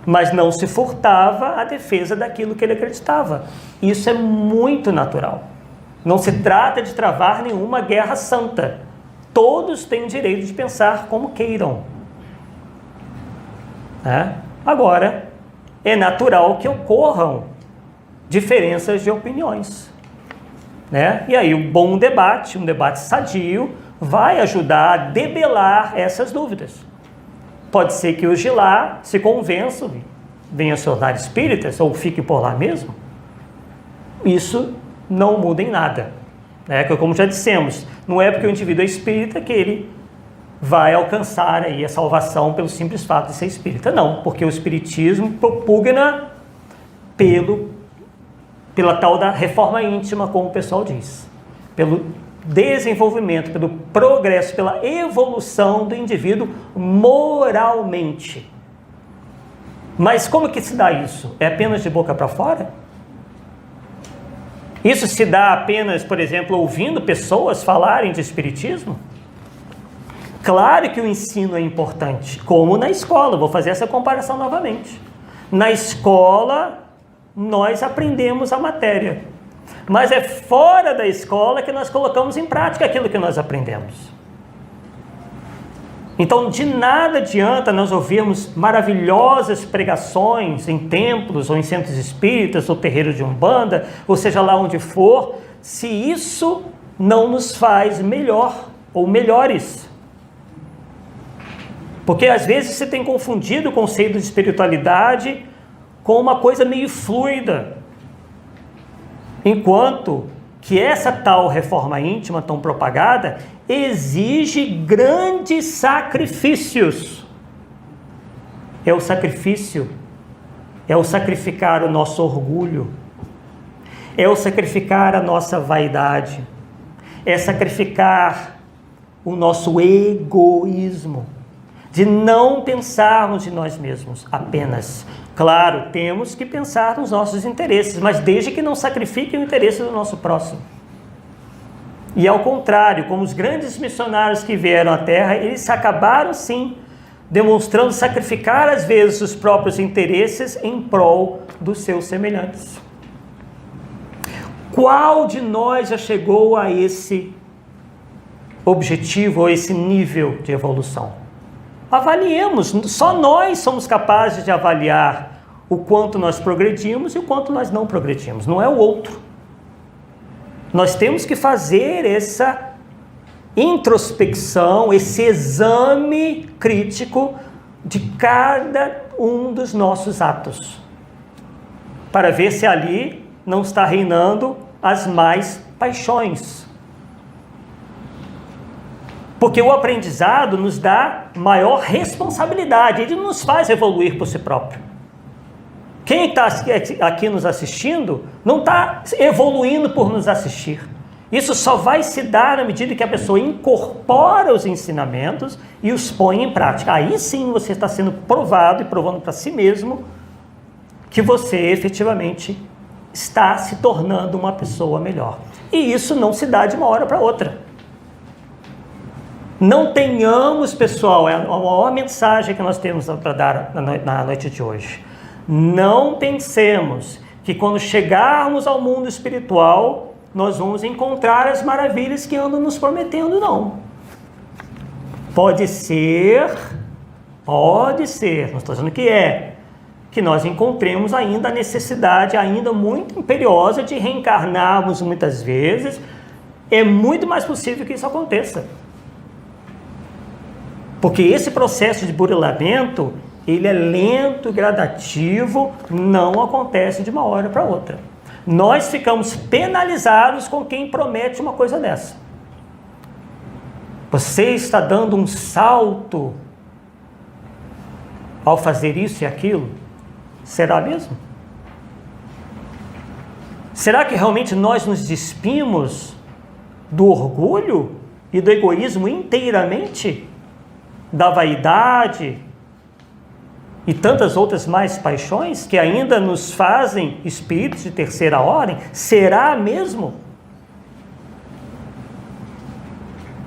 Mas não se furtava a defesa daquilo que ele acreditava. Isso é muito natural. Não se trata de travar nenhuma guerra santa. Todos têm o direito de pensar como queiram. Agora, é natural que ocorram diferenças de opiniões. E aí, um bom debate, um debate sadio, vai ajudar a debelar essas dúvidas. Pode ser que os de lá se convençam, venham se tornar espíritas ou fiquem por lá mesmo. Isso não muda em nada. Como já dissemos, não é porque o indivíduo é espírita que ele vai alcançar aí a salvação pelo simples fato de ser espírita. Não, porque o espiritismo propugna pela tal da reforma íntima, como o pessoal diz, pelo desenvolvimento, pelo progresso, pela evolução do indivíduo moralmente. Mas como que se dá isso? É apenas de boca para fora? Isso se dá apenas, por exemplo, ouvindo pessoas falarem de espiritismo? Claro que o ensino é importante, como na escola. Vou fazer essa comparação novamente. Na escola, nós aprendemos a matéria, mas é fora da escola que nós colocamos em prática aquilo que nós aprendemos. Então, de nada adianta nós ouvirmos maravilhosas pregações em templos, ou em centros espíritas, ou terreiros de umbanda, ou seja lá onde for, se isso não nos faz melhor ou melhores. Porque às vezes você tem confundido o conceito de espiritualidade com uma coisa meio fluida, enquanto que essa tal reforma íntima tão propagada exige grandes sacrifícios. É o sacrifício, é o sacrificar o nosso orgulho, é o sacrificar a nossa vaidade, é sacrificar o nosso egoísmo, de não pensarmos em nós mesmos apenas. Claro, temos que pensar nos nossos interesses, mas desde que não sacrifiquem o interesse do nosso próximo. E ao contrário, como os grandes missionários que vieram à Terra, eles acabaram sim demonstrando sacrificar às vezes os próprios interesses em prol dos seus semelhantes. Qual de nós já chegou a esse objetivo, ou esse nível de evolução? Avaliemos, só nós somos capazes de avaliar o quanto nós progredimos e o quanto nós não progredimos, não é o outro. Nós temos que fazer essa introspecção, esse exame crítico de cada um dos nossos atos, para ver se ali não está reinando as más paixões. Porque o aprendizado nos dá maior responsabilidade, ele nos faz evoluir por si próprio. Quem está aqui nos assistindo não está evoluindo por nos assistir. Isso só vai se dar na medida que a pessoa incorpora os ensinamentos e os põe em prática. Aí sim você está sendo provado e provando para si mesmo que você efetivamente está se tornando uma pessoa melhor. E isso não se dá de uma hora para outra. Não tenhamos, pessoal, é a maior mensagem que nós temos para dar na noite de hoje. Não pensemos que quando chegarmos ao mundo espiritual, nós vamos encontrar as maravilhas que andam nos prometendo, não. Pode ser, não estou dizendo que nós encontremos ainda a necessidade, ainda muito imperiosa, de reencarnarmos muitas vezes. É muito mais possível que isso aconteça. Porque esse processo de burilamento, ele é lento, gradativo, não acontece de uma hora para outra. Nós ficamos penalizados com quem promete uma coisa dessa. Você está dando um salto ao fazer isso e aquilo? Será mesmo? Será que realmente nós nos despimos do orgulho e do egoísmo inteiramente? Da vaidade e tantas outras mais paixões que ainda nos fazem espíritos de terceira ordem? Será mesmo?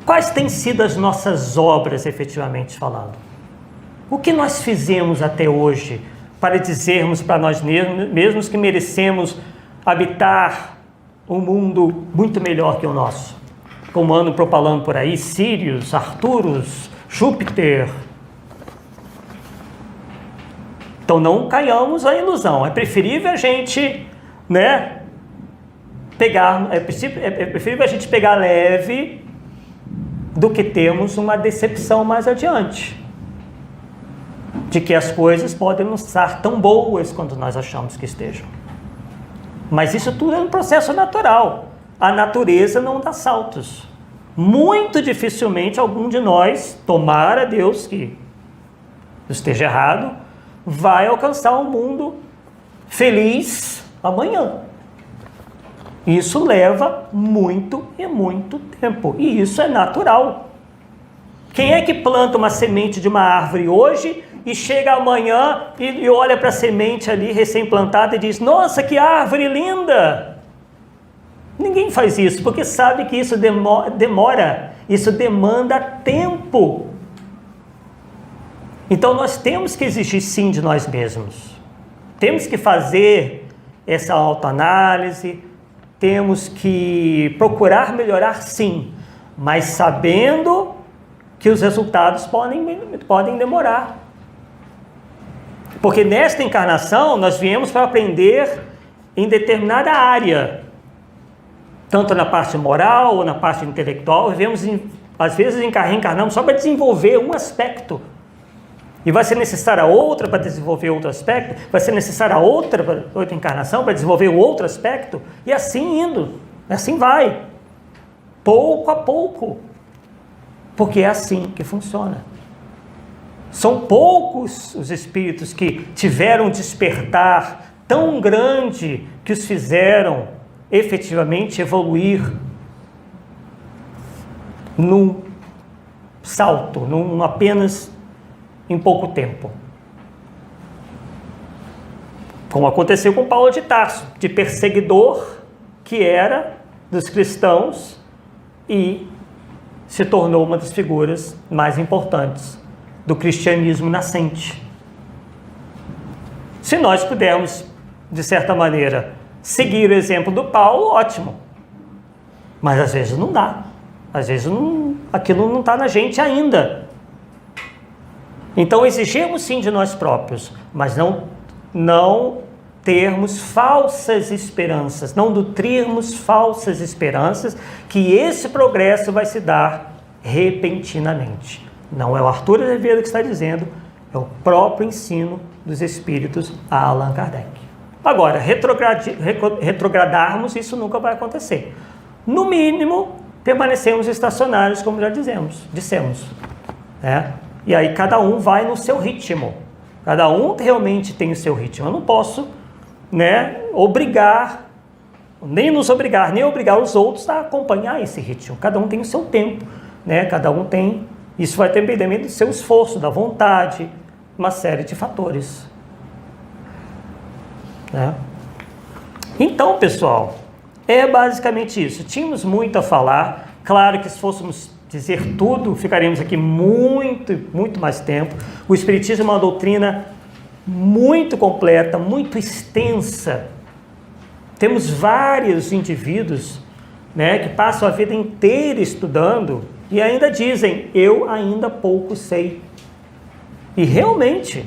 Quais têm sido as nossas obras, efetivamente falando? O que nós fizemos até hoje para dizermos para nós mesmos que merecemos habitar um mundo muito melhor que o nosso? Como andam propalando por aí, Sírios, Arturos, Júpiter. Então não caiamos à ilusão. É preferível a gente, é preferível a gente pegar leve do que termos uma decepção mais adiante, de que as coisas podem não estar tão boas quanto nós achamos que estejam. Mas isso tudo é um processo natural. A natureza não dá saltos. Muito dificilmente algum de nós, tomara a Deus que esteja errado, vai alcançar um mundo feliz amanhã. Isso leva muito e muito tempo. E isso é natural. Quem é que planta uma semente de uma árvore hoje e chega amanhã e olha para a semente ali recém-plantada e diz: nossa, que árvore linda! Ninguém faz isso, porque sabe que isso demora, isso demanda tempo. Então nós temos que exigir sim de nós mesmos. Temos que fazer essa autoanálise, temos que procurar melhorar sim, mas sabendo que os resultados podem demorar. Porque nesta encarnação nós viemos para aprender em determinada área, tanto na parte moral ou na parte intelectual. Às vezes reencarnamos só para desenvolver um aspecto. E vai ser necessária outra para desenvolver outro aspecto, vai ser necessária outra encarnação para desenvolver o outro aspecto, e assim indo, assim vai, pouco a pouco, porque é assim que funciona. São poucos os espíritos que tiveram um despertar tão grande que os fizeram efetivamente evoluir num salto, num apenas em pouco tempo. Como aconteceu com Paulo de Tarso, de perseguidor que era dos cristãos e se tornou uma das figuras mais importantes do cristianismo nascente. Se nós pudermos, de certa maneira, seguir o exemplo do Paulo, ótimo. Mas às vezes não dá. Às vezes aquilo não está na gente ainda. Então exigimos sim de nós próprios, mas não termos falsas esperanças, não nutrirmos falsas esperanças que esse progresso vai se dar repentinamente. Não é o Arthur Azevedo que está dizendo, é o próprio ensino dos espíritos a Allan Kardec. Agora, retrogradarmos, isso nunca vai acontecer. No mínimo, permanecemos estacionários, como já dissemos. Né? E aí cada um vai no seu ritmo. Cada um realmente tem o seu ritmo. Eu não posso, obrigar, nem obrigar os outros a acompanhar esse ritmo. Cada um tem o seu tempo. Cada um tem... Isso vai depender do seu esforço, da vontade, uma série de fatores. Então, pessoal, é basicamente isso. Tínhamos muito a falar. Claro que se fôssemos dizer tudo, ficaríamos aqui muito mais tempo. O Espiritismo é uma doutrina muito completa, muito extensa. Temos vários indivíduos que passam a vida inteira estudando e ainda dizem, eu ainda pouco sei. E realmente,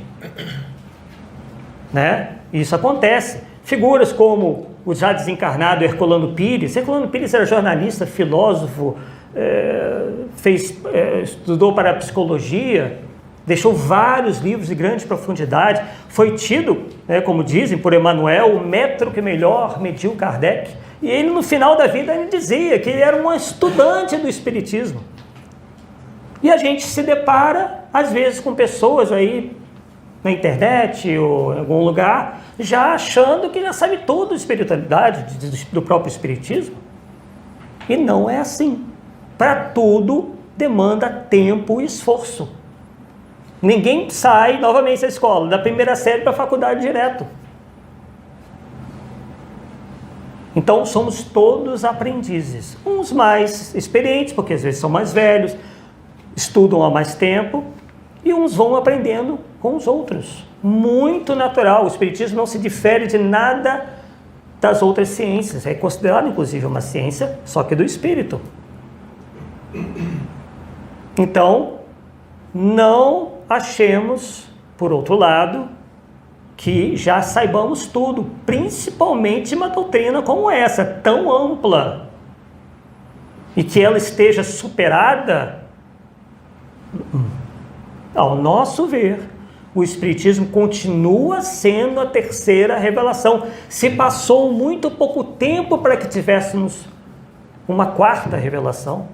isso acontece. Figuras como o já desencarnado Herculano Pires. Herculano Pires era jornalista, filósofo, estudou para a psicologia, deixou vários livros de grande profundidade, foi tido, como dizem, por Emmanuel, o metro que melhor mediu Kardec, e ele no final da vida ele dizia que ele era um estudante do Espiritismo. E a gente se depara, às vezes, com pessoas aí na internet ou em algum lugar, já achando que já sabe tudo de espiritualidade, do próprio Espiritismo, e não é assim. Para tudo demanda tempo e esforço. Ninguém sai novamente da escola, da primeira série para a faculdade direto. Então somos todos aprendizes. Uns mais experientes, porque às vezes são mais velhos, estudam há mais tempo, e uns vão aprendendo com os outros. Muito natural. O Espiritismo não se difere de nada das outras ciências. É considerado, inclusive, uma ciência, só que do espírito. Então, não achemos, por outro lado, que já saibamos tudo, principalmente uma doutrina como essa, tão ampla, e que ela esteja superada Ao nosso ver, o Espiritismo continua sendo a terceira revelação. Se passou muito pouco tempo para que tivéssemos uma quarta revelação.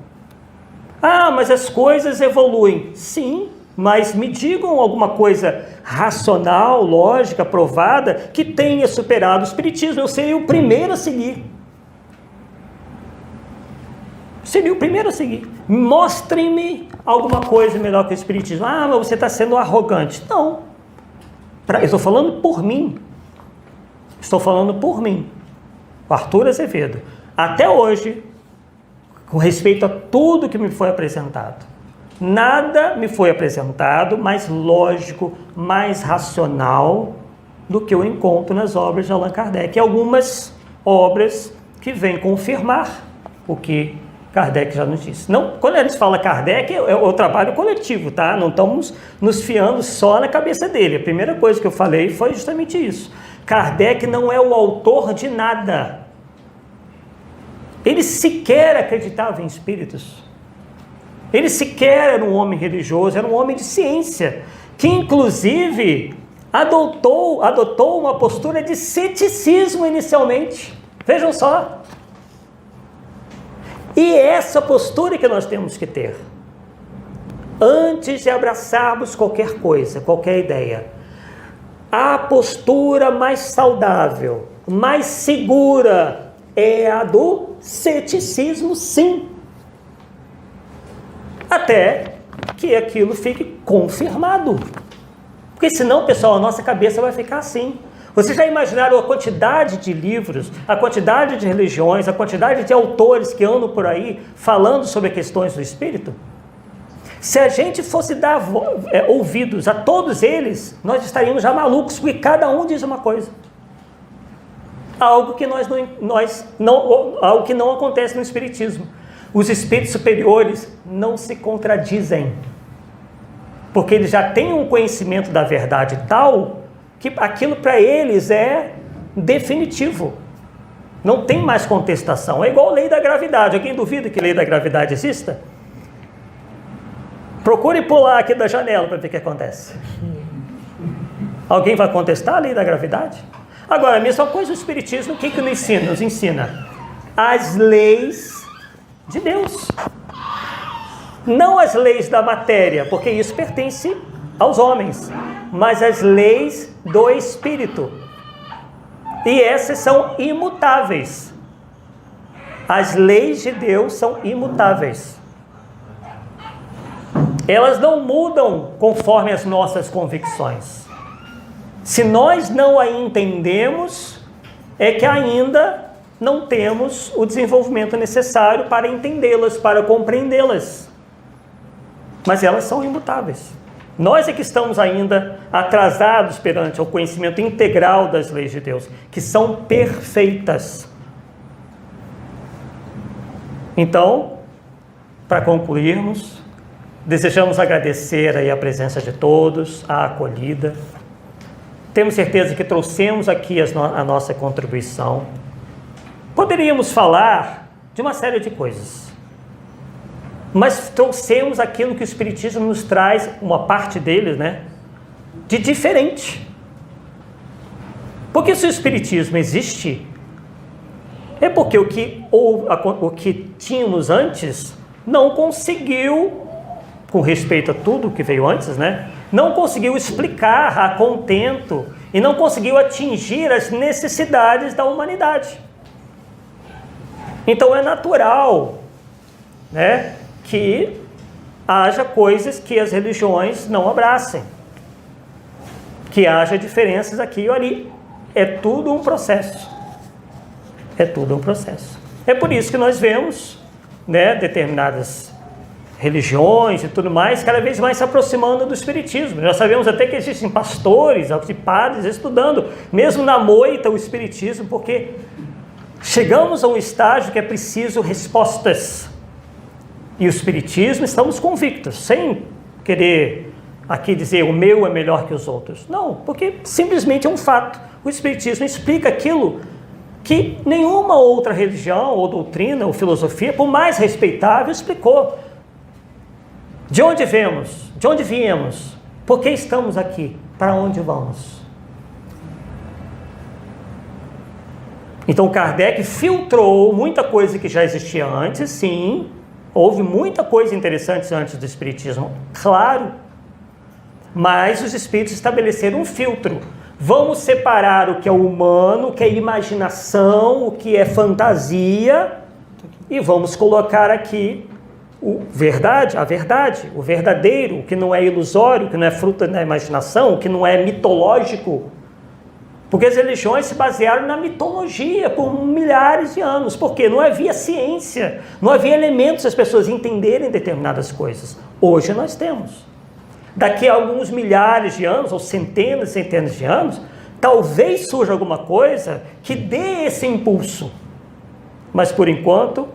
Ah, mas as coisas evoluem. Sim, mas me digam alguma coisa racional, lógica, provada, que tenha superado o Espiritismo. Eu seria o primeiro a seguir. Seria o primeiro a seguir. Mostrem-me alguma coisa melhor que o Espiritismo. Ah, mas você está sendo arrogante. Não. Eu estou falando por mim. Estou falando por mim. Arthur Azevedo. Até hoje, com respeito a tudo que me foi apresentado, nada me foi apresentado mais lógico, mais racional do que eu encontro nas obras de Allan Kardec. E algumas obras que vêm confirmar o que Kardec já nos disse. Não, quando a gente fala Kardec, é o trabalho coletivo, tá? Não estamos nos fiando só na cabeça dele. A primeira coisa que eu falei foi justamente isso. Kardec não é o autor de nada. Ele sequer acreditava em espíritos. Ele sequer era um homem religioso, era um homem de ciência, que inclusive adotou uma postura de ceticismo inicialmente. Vejam só. E essa postura que nós temos que ter. Antes de abraçarmos qualquer coisa, qualquer ideia, a postura mais saudável, mais segura, é a do ceticismo, sim. Até que aquilo fique confirmado. Porque senão, pessoal, a nossa cabeça vai ficar assim. Vocês já imaginaram a quantidade de livros, a quantidade de religiões, a quantidade de autores que andam por aí falando sobre questões do espírito? Se a gente fosse dar ouvidos a todos eles, nós estaríamos já malucos, porque cada um diz uma coisa. Algo que algo que não acontece no espiritismo. Os espíritos superiores não se contradizem, porque eles já têm um conhecimento da verdade tal que aquilo para eles é definitivo. Não tem mais contestação. É igual a lei da gravidade. Alguém duvida que a lei da gravidade exista? Procure pular aqui da janela para ver o que acontece. Alguém vai contestar a lei da gravidade? Agora, a mesma coisa o espiritismo, o que nos ensina? Nos ensina as leis de Deus. Não as leis da matéria, porque isso pertence aos homens, mas as leis do Espírito. E essas são imutáveis. As leis de Deus são imutáveis. Elas não mudam conforme as nossas convicções. Se nós não a entendemos, é que ainda não temos o desenvolvimento necessário para entendê-las, para compreendê-las. Mas elas são imutáveis. Nós é que estamos ainda atrasados perante o conhecimento integral das leis de Deus, que são perfeitas. Então, para concluirmos, desejamos agradecer aí a presença de todos, a acolhida. Temos certeza que trouxemos aqui a nossa contribuição. Poderíamos falar de uma série de coisas, mas trouxemos aquilo que o Espiritismo nos traz, uma parte dele, de diferente. Porque se o Espiritismo existe, é porque o que tínhamos antes não conseguiu, com respeito a tudo que veio antes, não conseguiu explicar a contento e não conseguiu atingir as necessidades da humanidade. Então é natural, que haja coisas que as religiões não abracem, que haja diferenças aqui e ali. É tudo um processo. É tudo um processo. É por isso que nós vemos, determinadas religiões e tudo mais, cada vez mais se aproximando do Espiritismo. Já sabemos até que existem pastores e padres estudando, mesmo na moita, o Espiritismo, porque chegamos a um estágio que é preciso respostas. E o Espiritismo, estamos convictos, sem querer aqui dizer o meu é melhor que os outros. Não, porque simplesmente é um fato. O Espiritismo explica aquilo que nenhuma outra religião, ou doutrina, ou filosofia, por mais respeitável, explicou. De onde viemos? De onde viemos? Por que estamos aqui? Para onde vamos? Então Kardec filtrou muita coisa que já existia antes, sim. Houve muita coisa interessante antes do Espiritismo, claro. Mas os Espíritos estabeleceram um filtro. Vamos separar o que é humano, o que é imaginação, o que é fantasia, e vamos colocar aqui a verdade, o verdadeiro, o que não é ilusório, o que não é fruto da imaginação, o que não é mitológico. Porque as religiões se basearam na mitologia por milhares de anos. Porque não havia ciência, não havia elementos para as pessoas entenderem determinadas coisas. Hoje nós temos. Daqui a alguns milhares de anos, ou centenas e centenas de anos, talvez surja alguma coisa que dê esse impulso. Mas, por enquanto,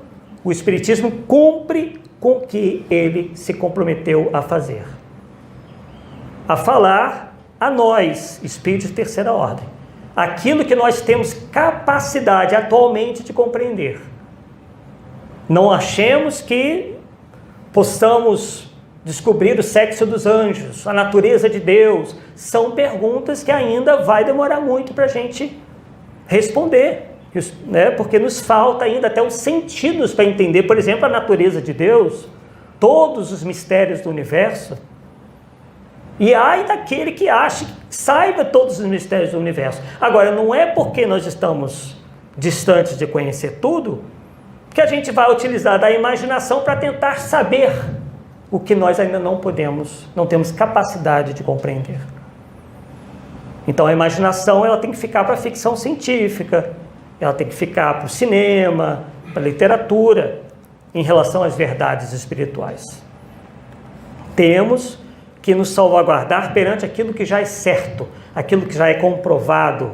o Espiritismo cumpre com o que ele se comprometeu a fazer. A falar a nós, espíritos de terceira ordem, aquilo que nós temos capacidade atualmente de compreender. Não achemos que possamos descobrir o sexo dos anjos, a natureza de Deus. São perguntas que ainda vai demorar muito para a gente responder, né? Porque nos falta ainda até os sentidos para entender, por exemplo, a natureza de Deus, todos os mistérios do universo. E ai daquele que ache que saiba todos os mistérios do universo. Agora, não é porque nós estamos distantes de conhecer tudo que a gente vai utilizar da imaginação para tentar saber o que nós ainda não temos capacidade de compreender. Então a imaginação ela tem que ficar para a ficção científica, ela tem que ficar para o cinema, para a literatura, em relação às verdades espirituais. Temos que nos salvaguardar perante aquilo que já é certo, aquilo que já é comprovado,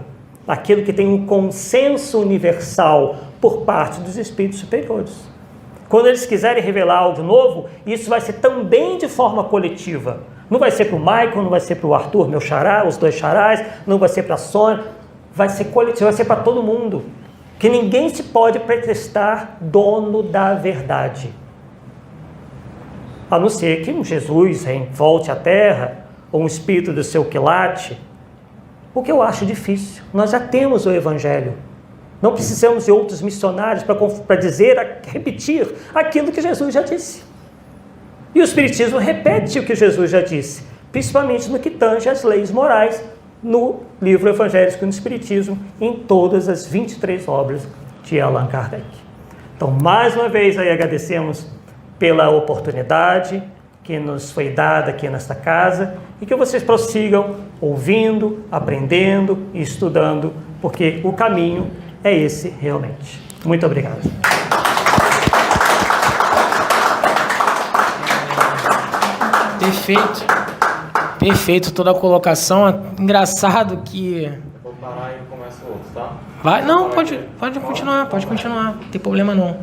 aquilo que tem um consenso universal por parte dos espíritos superiores. Quando eles quiserem revelar algo novo, isso vai ser também de forma coletiva. Não vai ser para o Michael, não vai ser para o Arthur, meu xará, os dois xarás, não vai ser para a Sônia, vai ser coletivo, vai ser para todo mundo. Que ninguém se pode pretextar dono da verdade. A não ser que um Jesus volte à Terra, ou um espírito do seu quilate, o que eu acho difícil. Nós já temos o Evangelho. Não precisamos de outros missionários para repetir aquilo que Jesus já disse. E o Espiritismo repete o que Jesus já disse, principalmente no que tange às leis morais, no livro Evangélico no Espiritismo, em todas as 23 obras de Allan Kardec. Então, mais uma vez, aí agradecemos pela oportunidade que nos foi dada aqui nesta casa e que vocês prossigam ouvindo, aprendendo e estudando, porque o caminho é esse realmente. Muito obrigado. Perfeito toda a colocação. Engraçado que... Vou parar e começa o outro, tá? Vai, não, pode continuar, não tem problema não.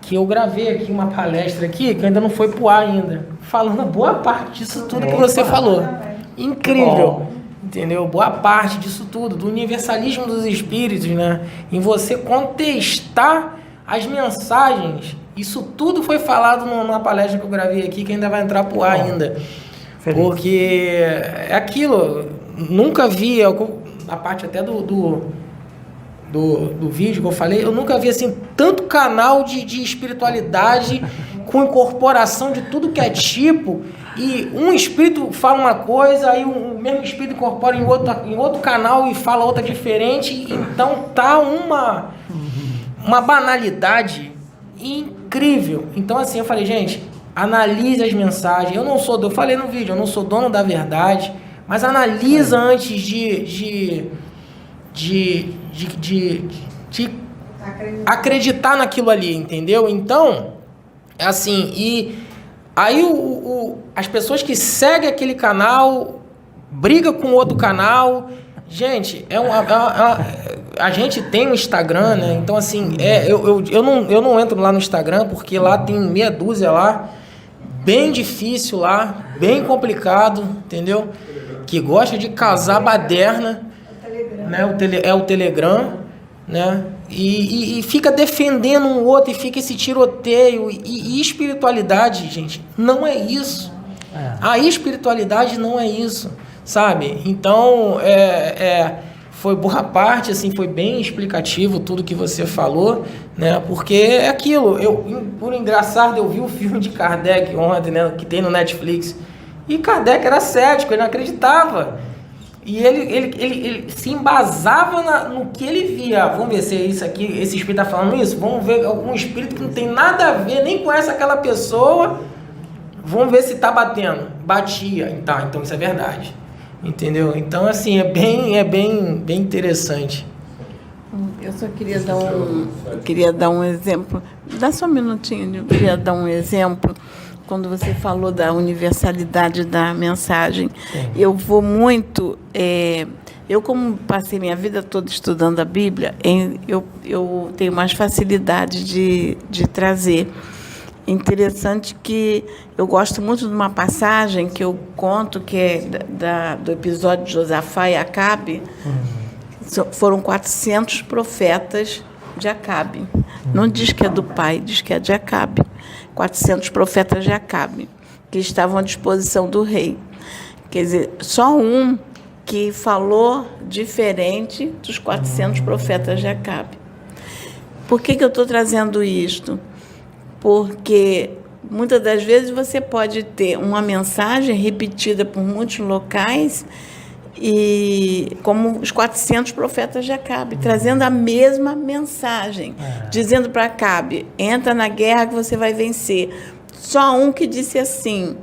Que eu gravei aqui uma palestra aqui, que ainda não foi pro ar ainda, falando boa parte disso tudo que você falou. Incrível. Entendeu? Boa parte disso tudo, do universalismo dos espíritos, né? Em você contestar as mensagens. Isso tudo foi falado numa palestra que eu gravei aqui, que ainda vai entrar pro ar ainda. Feliz. Porque é aquilo, nunca vi, a parte até do vídeo que eu falei, eu nunca vi assim tanto canal de espiritualidade com incorporação de tudo que é tipo, e um espírito fala uma coisa, aí o mesmo espírito incorpora em outro canal e fala outra diferente, então tá uma banalidade incrível. Então assim, eu falei, gente, analise as mensagens. Eu falei no vídeo, eu não sou dono da verdade, mas analisa antes de acreditar naquilo ali, entendeu? Então, é assim, e aí as pessoas que seguem aquele canal brigam com outro canal. Gente, a gente tem um Instagram, né? Então, assim, eu não entro lá no Instagram, porque lá tem meia dúzia lá, bem difícil lá, bem complicado, entendeu? Que gosta de casar baderna, né? O Telegram. né? E fica defendendo um outro, e fica esse tiroteio. E espiritualidade, gente, não é isso. A espiritualidade não é isso, sabe? Então, foi boa parte, assim, foi bem explicativo tudo que você falou, né? Porque é aquilo, por engraçado, eu vi o filme de Kardec ontem, né? Que tem no Netflix, e Kardec era cético, ele não acreditava. E ele se embasava no que ele via. Vamos ver se é isso aqui, esse espírito está falando isso? Vamos ver algum espírito que não tem nada a ver, nem conhece aquela pessoa. Vamos ver se está batendo. Batia. Então isso é verdade. Entendeu? Então, assim, é bem interessante. Eu só queria dar um exemplo. Dá só um minutinho, eu queria dar um exemplo. Quando você falou da universalidade da mensagem, eu vou muito... eu, como passei minha vida toda estudando a Bíblia, eu tenho mais facilidade de trazer. Interessante que eu gosto muito de uma passagem que eu conto, que é do episódio de Josafá e Acabe. Foram 400 profetas de Acabe. Não diz que é do pai, diz que é de Acabe. 400 profetas de Acabe, que estavam à disposição do rei. Quer dizer, só um que falou diferente dos 400 profetas de Acabe. Por que eu estou trazendo isto? Porque muitas das vezes você pode ter uma mensagem repetida por muitos locais, e como os 400 profetas de Acabe, trazendo a mesma mensagem, dizendo para Acabe: entra na guerra que você vai vencer. Só um que disse assim,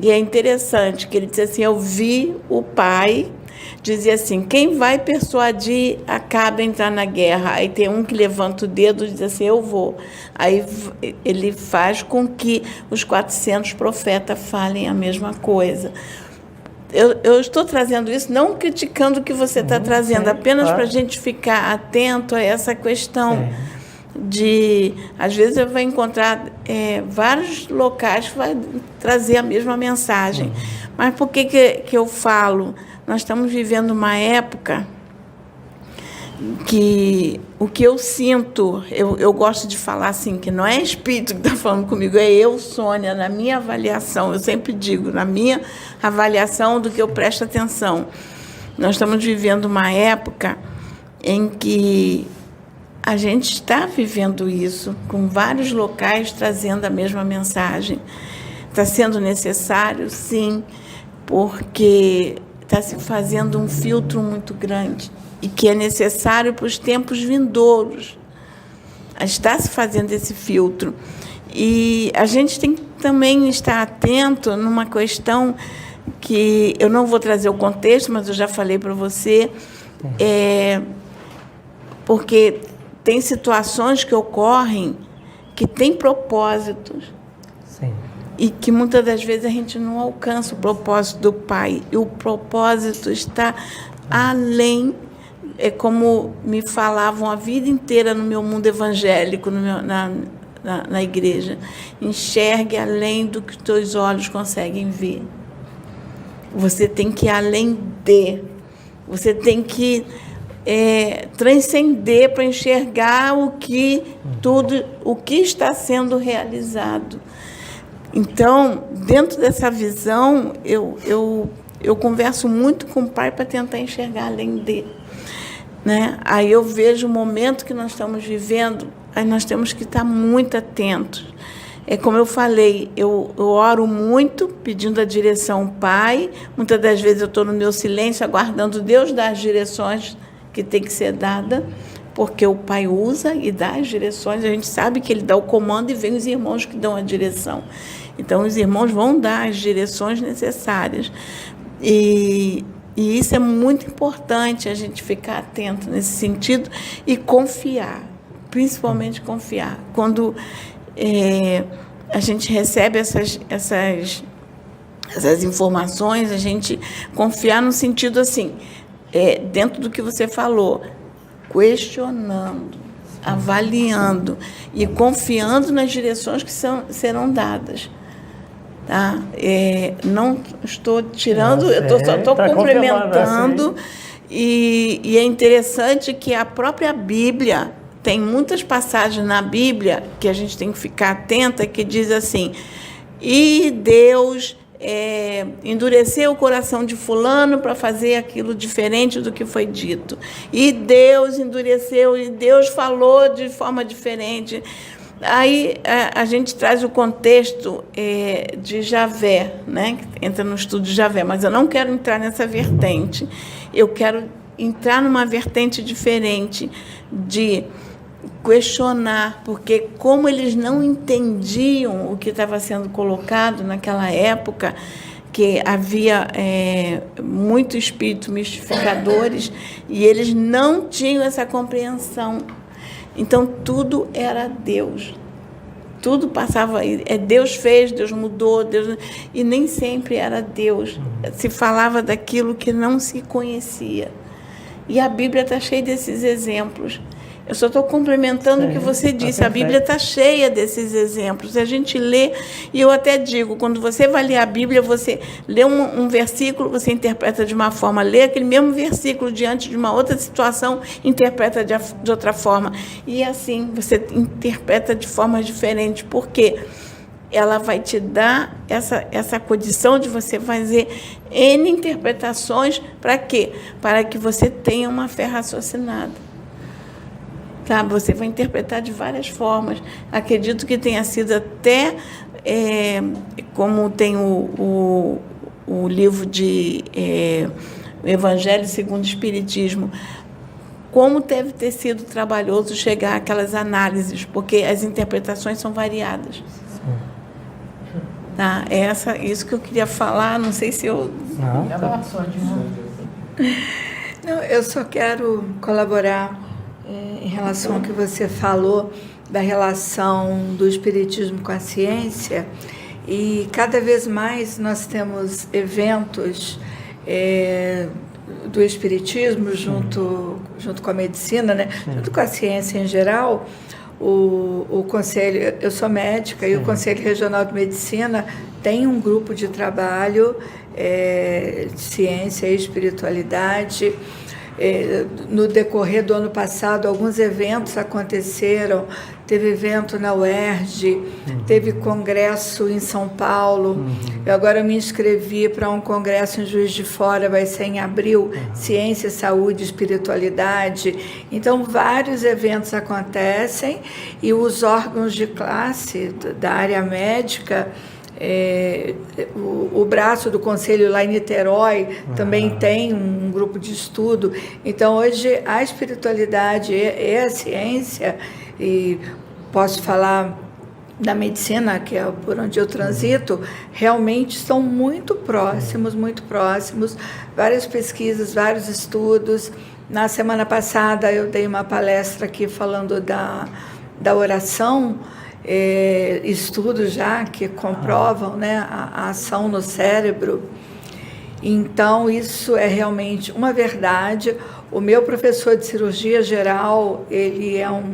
e é interessante, que ele disse assim: eu vi o pai, dizia assim: quem vai persuadir Acabe a entrar na guerra? Aí tem um que levanta o dedo e diz assim: eu vou. Aí ele faz com que os 400 profetas falem a mesma coisa. Eu estou trazendo isso, não criticando o que você está trazendo, apenas para a gente ficar atento a essa questão de... Às vezes eu vou encontrar vários locais que vai trazer a mesma mensagem. Mas por que eu falo? Nós estamos vivendo uma época que o que eu sinto, eu gosto de falar assim, que não é espírito que está falando comigo, é eu, Sônia, na minha avaliação, eu sempre digo, na minha avaliação do que eu presto atenção. Nós estamos vivendo uma época em que a gente está vivendo isso, com vários locais trazendo a mesma mensagem. Está sendo necessário, sim, porque está se fazendo um filtro muito grande e que é necessário para os tempos vindouros. Está se fazendo esse filtro. E a gente tem que também estar atento numa questão que eu não vou trazer o contexto, mas eu já falei para você, porque tem situações que ocorrem que têm propósitos. Sim. E que muitas das vezes a gente não alcança o propósito do Pai. E o propósito está além, como me falavam a vida inteira no meu mundo evangélico, na igreja. Enxergue além do que os teus olhos conseguem ver. Você tem que ir além de. Você tem que transcender para enxergar o que está sendo realizado. Então, dentro dessa visão, eu converso muito com o Pai para tentar enxergar além dele. Né? Aí eu vejo o momento que nós estamos vivendo, aí nós temos que estar muito atentos. Como eu falei, eu oro muito, pedindo a direção ao Pai. Muitas das vezes eu estou no meu silêncio, aguardando Deus dar as direções que tem que ser dada, porque o Pai usa e dá as direções. A gente sabe que Ele dá o comando e vem os irmãos que dão a direção. Então, os irmãos vão dar as direções necessárias. E isso é muito importante, a gente ficar atento nesse sentido e confiar, principalmente confiar. Quando a gente recebe essas informações, a gente confiar no sentido assim, dentro do que você falou, questionando, avaliando e confiando nas direções que serão dadas. Tá? Não estou tirando, eu só estou complementando E é interessante que a própria Bíblia, tem muitas passagens na Bíblia que a gente tem que ficar atenta, que diz assim, e Deus endureceu o coração de fulano para fazer aquilo diferente do que foi dito. E Deus endureceu, e Deus falou de forma diferente. Aí a gente traz o contexto de Javé, né? Entra no estudo de Javé, mas eu não quero entrar nessa vertente. Eu quero entrar numa vertente diferente de questionar, porque como eles não entendiam o que estava sendo colocado naquela época, que havia muitos espíritos mistificadores, e eles não tinham essa compreensão. Então, tudo era Deus. Tudo passava aí. Deus fez, Deus mudou, Deus... E nem sempre era Deus. Se falava daquilo que não se conhecia. E a Bíblia está cheia desses exemplos. Eu só estou complementando o que você disse. A Bíblia está cheia desses exemplos. A gente lê, e eu até digo, quando você vai ler a Bíblia, você lê um versículo, você interpreta de uma forma, lê aquele mesmo versículo diante de uma outra situação, interpreta de outra forma. E assim, você interpreta de formas diferentes. Por quê? Ela vai te dar essa condição de você fazer N interpretações. Para quê? Para que você tenha uma fé raciocinada. Tá, você vai interpretar de várias formas. Acredito que tenha sido até, como tem o livro de Evangelho segundo o Espiritismo, como deve ter sido trabalhoso chegar àquelas análises, porque as interpretações são variadas. Tá, isso que eu queria falar, não sei se eu... Não, eu só quero colaborar em relação ao que você falou da relação do espiritismo com a ciência, e cada vez mais nós temos eventos do espiritismo junto com a medicina, né? Junto com a ciência em geral. O Conselho, eu sou médica, e o Conselho Regional de Medicina tem um grupo de trabalho de ciência e espiritualidade. No decorrer do ano passado, alguns eventos aconteceram. Teve evento na UERJ, teve congresso em São Paulo. Eu agora me inscrevi para um congresso em Juiz de Fora, vai ser em abril, Ciência, Saúde e Espiritualidade. Então, vários eventos acontecem, e os órgãos de classe da área médica, o braço do Conselho lá em Niterói também tem um grupo de estudo. Então, hoje, a espiritualidade e a ciência, e posso falar da medicina, que é por onde eu transito, realmente estão muito próximos, várias pesquisas, vários estudos. Na semana passada, eu dei uma palestra aqui falando da oração, estudos já que comprovam, né, a ação no cérebro. Então, isso é realmente uma verdade. O meu professor de cirurgia geral, ele é um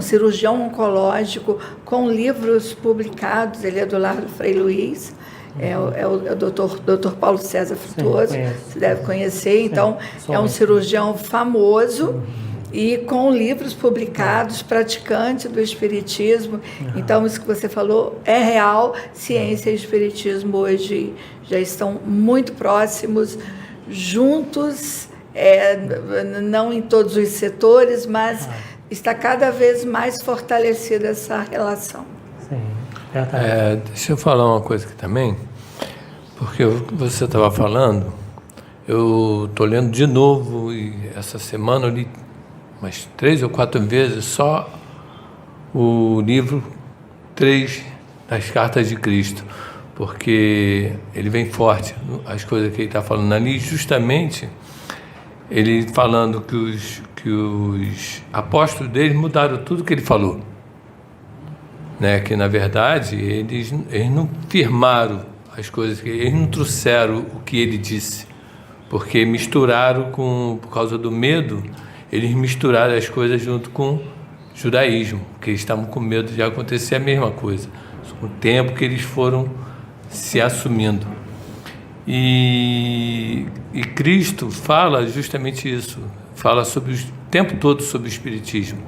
cirurgião oncológico com livros publicados, ele é do Lar do Frei Luiz, é o doutor Paulo César Frutuoso, você deve conhecer. Então, é um cirurgião famoso, e com livros publicados, praticante do espiritismo. Então, isso que você falou é real. Ciência e espiritismo hoje já estão muito próximos, juntos, não em todos os setores, mas está cada vez mais fortalecida essa relação. Sim. Deixa eu falar uma coisa aqui também, porque você estava falando, eu estou lendo de novo, e essa semana eu li umas 3 ou 4 vezes só o livro 3 das Cartas de Cristo, porque ele vem forte, as coisas que ele está falando ali, justamente ele falando que os apóstolos dele mudaram tudo que ele falou, né? Que na verdade eles não firmaram as coisas, eles não trouxeram o que ele disse, porque misturaram por causa do medo, eles misturaram as coisas junto com o judaísmo, porque eles estavam com medo de acontecer a mesma coisa, com o tempo que eles foram se assumindo. E Cristo fala justamente isso, fala sobre o tempo todo sobre o Espiritismo.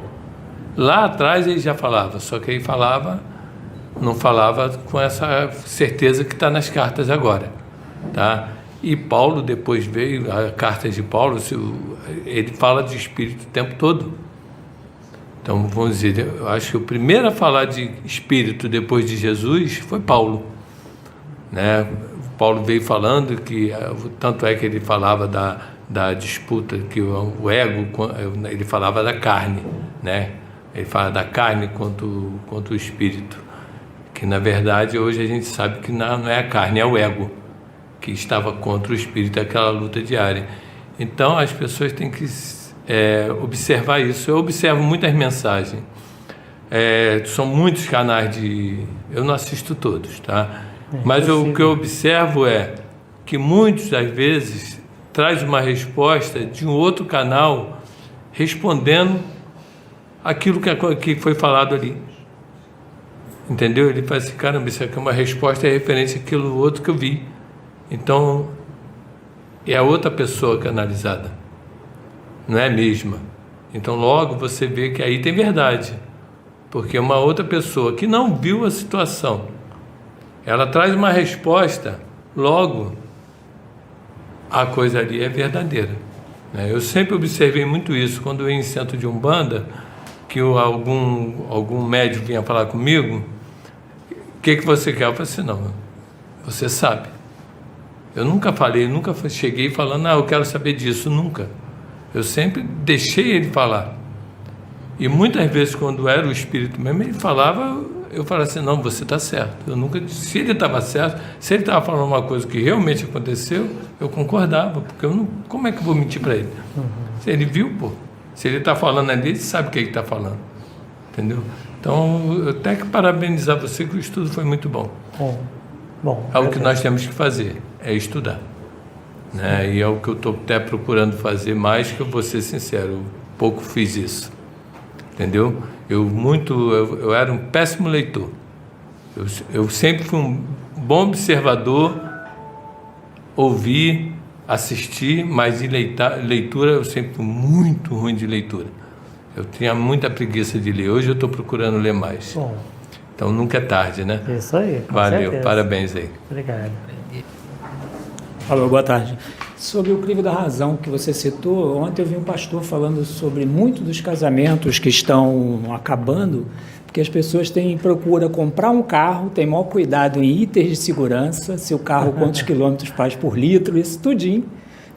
Lá atrás ele já falava, só que ele não falava com essa certeza que está nas cartas agora, tá? E Paulo depois veio, a carta de Paulo, ele fala de Espírito o tempo todo. Então, vamos dizer, eu acho que o primeiro a falar de Espírito depois de Jesus foi Paulo, né? Paulo veio falando que, tanto é que ele falava da disputa, que o ego, ele falava da carne, né? Ele fala da carne contra o espírito, que na verdade hoje a gente sabe que não é a carne, é o ego que estava contra o espírito, aquela luta diária. Então as pessoas têm que observar isso. Eu observo muitas mensagens, são muitos canais eu não assisto todos, tá? Mas o que eu observo é que muitos, às vezes, traz uma resposta de um outro canal respondendo aquilo que foi falado ali. Entendeu? Ele fala assim, caramba, isso aqui é uma resposta referente àquilo outro que eu vi. Então, é a outra pessoa canalizada, não é a mesma. Então, logo você vê que aí tem verdade, porque uma outra pessoa que não viu a situação, ela traz uma resposta, logo a coisa ali é verdadeira, né? Eu sempre observei muito isso, quando eu ia em centro de Umbanda, que algum médium vinha falar comigo, o que você quer? Eu falei assim, não, você sabe. Eu nunca cheguei falando, eu quero saber disso, nunca. Eu sempre deixei ele falar. E muitas vezes, quando era o espírito mesmo, ele falava, eu falava assim, não, você está certo. Eu nunca disse, se ele estava certo, se ele estava falando uma coisa que realmente aconteceu, eu concordava, porque como é que eu vou mentir para ele? Se ele viu, se ele está falando ali, ele sabe o que ele está falando, entendeu? Então, eu tenho que parabenizar você, que o estudo foi muito bom. Bom, é o que nós temos que fazer, é estudar, né? E é o que eu estou até procurando fazer mais, que eu vou ser sincero, eu pouco fiz isso, entendeu? Eu era um péssimo leitor, eu sempre fui um bom observador, ouvir, assistir, mas de leitura eu sempre fui muito ruim de leitura. Eu tinha muita preguiça de ler. Hoje eu estou procurando ler mais. Bom. Então nunca é tarde, né? Isso aí. Valeu, certeza. Parabéns aí. Obrigado. Alô, boa tarde. Sobre o crivo da razão que você citou, ontem eu vi um pastor falando sobre muitos dos casamentos que estão acabando, porque as pessoas procuram comprar um carro, tem maior cuidado em itens de segurança, se o carro quantos quilômetros faz por litro, isso tudinho,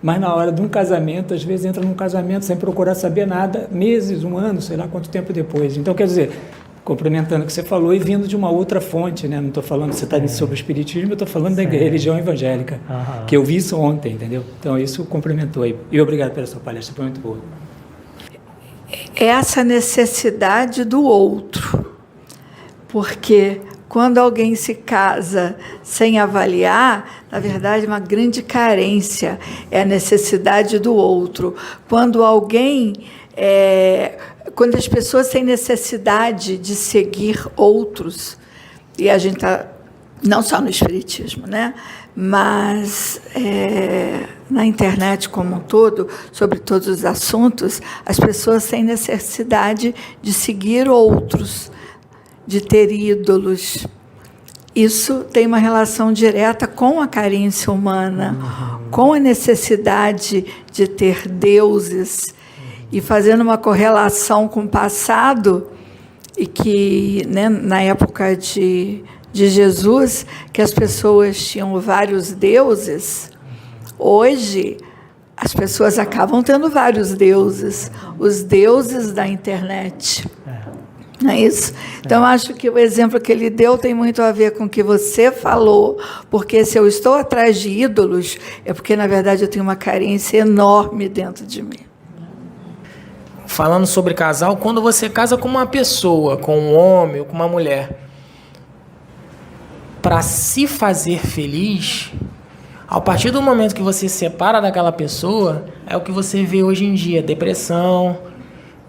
mas na hora de um casamento, às vezes entra num casamento sem procurar saber nada, meses, um ano, sei lá quanto tempo depois. Então, quer dizer, complementando o que você falou e vindo de uma outra fonte, né? Não estou falando que você está sobre o espiritismo, eu estou falando da religião evangélica, que eu vi isso ontem, entendeu? Então, isso complementou aí. E obrigado pela sua palestra, foi muito boa. Essa necessidade do outro, porque quando alguém se casa sem avaliar, na verdade, uma grande carência é a necessidade do outro. Quando as pessoas têm necessidade de seguir outros, e a gente está não só no espiritismo, né? Mas na internet como um todo, sobre todos os assuntos, as pessoas têm necessidade de seguir outros, de ter ídolos. Isso tem uma relação direta com a carência humana, com a necessidade de ter deuses, e fazendo uma correlação com o passado, e que, né, na época de Jesus, que as pessoas tinham vários deuses, hoje as pessoas acabam tendo vários deuses, os deuses da internet. Não é isso? Então, acho que o exemplo que ele deu tem muito a ver com o que você falou, porque se eu estou atrás de ídolos, é porque, na verdade, eu tenho uma carência enorme dentro de mim. Falando sobre casal, quando você casa com uma pessoa, com um homem ou com uma mulher, para se fazer feliz, a partir do momento que você se separa daquela pessoa, é o que você vê hoje em dia, depressão,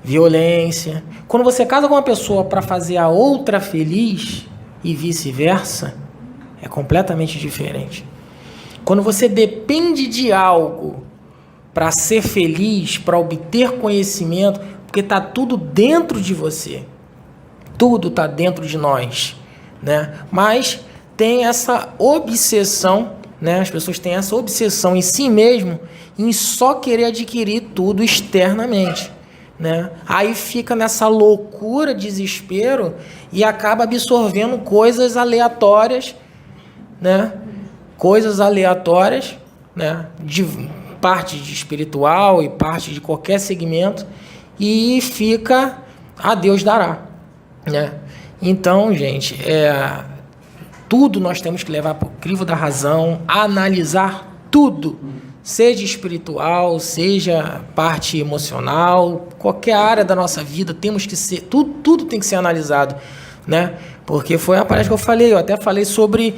violência. Quando você casa com uma pessoa para fazer a outra feliz e vice-versa, é completamente diferente. Quando você depende de algo para ser feliz, para obter conhecimento, porque está tudo dentro de você. Tudo está dentro de nós, né? Mas tem essa obsessão, né? As pessoas têm essa obsessão em si mesmo, em só querer adquirir tudo externamente, né? Aí fica nessa loucura, desespero, e acaba absorvendo coisas aleatórias, né? Coisas aleatórias, né? De parte de espiritual e parte de qualquer segmento, e fica a Deus dará, né? Então, gente, tudo nós temos que levar para o crivo da razão, analisar tudo, seja espiritual, seja parte emocional, qualquer área da nossa vida, temos que ser, tudo tem que ser analisado, né? Porque foi a parte que eu falei, eu até falei sobre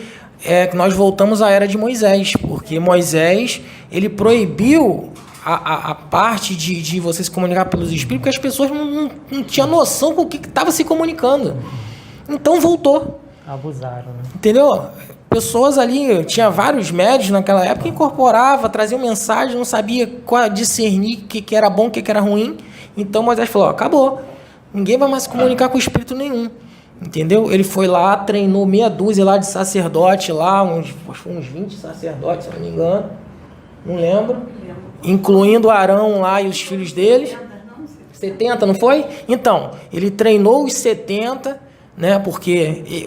que nós voltamos à era de Moisés, porque Moisés, ele proibiu a parte de você se comunicar pelos espíritos, porque as pessoas não tinham noção com o que estava se comunicando. Então voltou. Abusaram, né? Entendeu? Pessoas ali, tinha vários médios naquela época, incorporava, traziam mensagem, não sabia discernir o que era bom, o que era ruim. Então Moisés falou, acabou. Ninguém vai mais se comunicar com espírito nenhum. Entendeu? Ele foi lá, treinou meia dúzia lá de sacerdote, lá, uns 20 sacerdotes, se não me engano. Não lembro. Incluindo Arão lá e os filhos deles. 70, não foi? Então, ele treinou os 70, né? Porque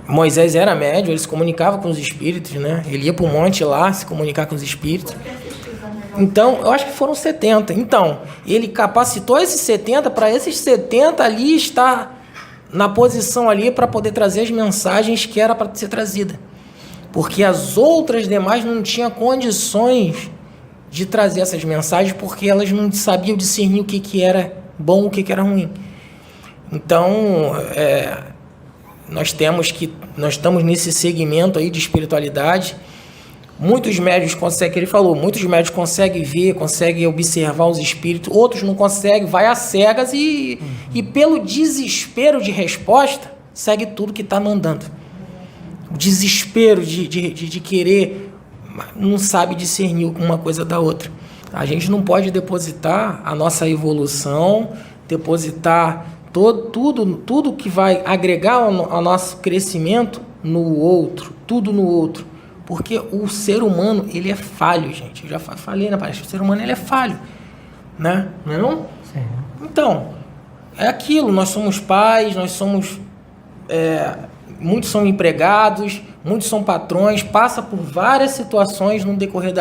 Moisés era médium, ele se comunicava com os espíritos, né? Ele ia para o monte lá se comunicar com os espíritos. Então, eu acho que foram 70. Então, ele capacitou esses 70 para esses 70 ali estar na posição ali para poder trazer as mensagens que era para ser trazida. Porque as outras demais não tinham condições de trazer essas mensagens, porque elas não sabiam discernir o que era bom e o que era ruim. Então, nós estamos nesse segmento aí de espiritualidade. Muitos médios conseguem, ele falou, muitos médios conseguem ver, conseguem observar os espíritos, outros não conseguem, vai às cegas e pelo desespero de resposta, segue tudo que está mandando. O desespero de querer, não sabe discernir uma coisa da outra. A gente não pode depositar a nossa evolução, depositar tudo que vai agregar ao nosso crescimento no outro, tudo no outro. Porque o ser humano, ele é falho, gente. Eu já falei na palestra, o ser humano, ele é falho, né? Não é não? Sim. Então, é aquilo, nós somos pais, nós somos... muitos são empregados, muitos são patrões, passa por várias situações no decorrer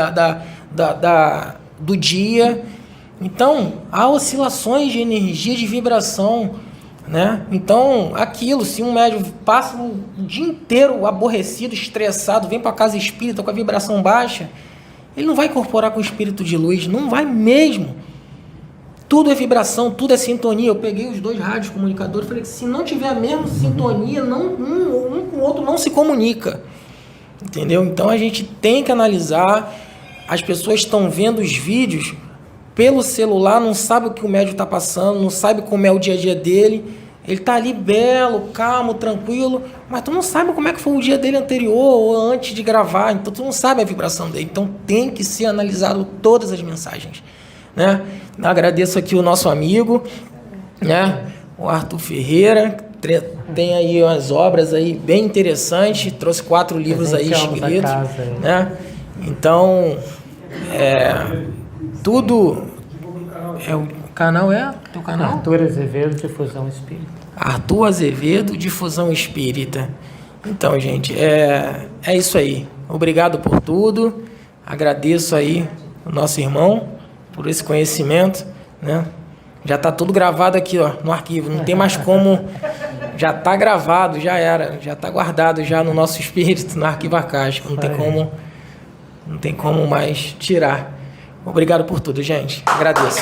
do dia. Então, há oscilações de energia, de vibração, né? Então, aquilo, se um médium passa o dia inteiro aborrecido, estressado, vem para casa espírita com a vibração baixa, ele não vai incorporar com o espírito de luz, não vai mesmo. Tudo é vibração, tudo é sintonia. Eu peguei os 2 rádios comunicadores e falei que se não tiver a mesma sintonia, um com o outro não se comunica. Entendeu? Então a gente tem que analisar. As pessoas estão vendo os vídeos pelo celular, não sabe o que o médium está passando, não sabe como é o dia a dia dele. Ele está ali belo, calmo, tranquilo, mas tu não sabe como é que foi o dia dele anterior ou antes de gravar, então tu não sabe a vibração dele. Então tem que ser analisado todas as mensagens, né? Agradeço aqui o nosso amigo, né? O Arthur Ferreira, tem aí umas obras aí bem interessantes, trouxe 4 livros aí escritos, né? Então, tudo... o canal teu canal? Arthur Azevedo, Difusão Espírita. Arthur Azevedo, Difusão Espírita. Então, gente, é isso aí. Obrigado por tudo. Agradeço aí o nosso irmão por esse conhecimento, né? Já está tudo gravado aqui, ó, no arquivo. Não tem mais como... Já está gravado, já era. Já está guardado já no nosso espírito, no arquivo acástico. Não tem como mais tirar. Obrigado por tudo, gente. Agradeço.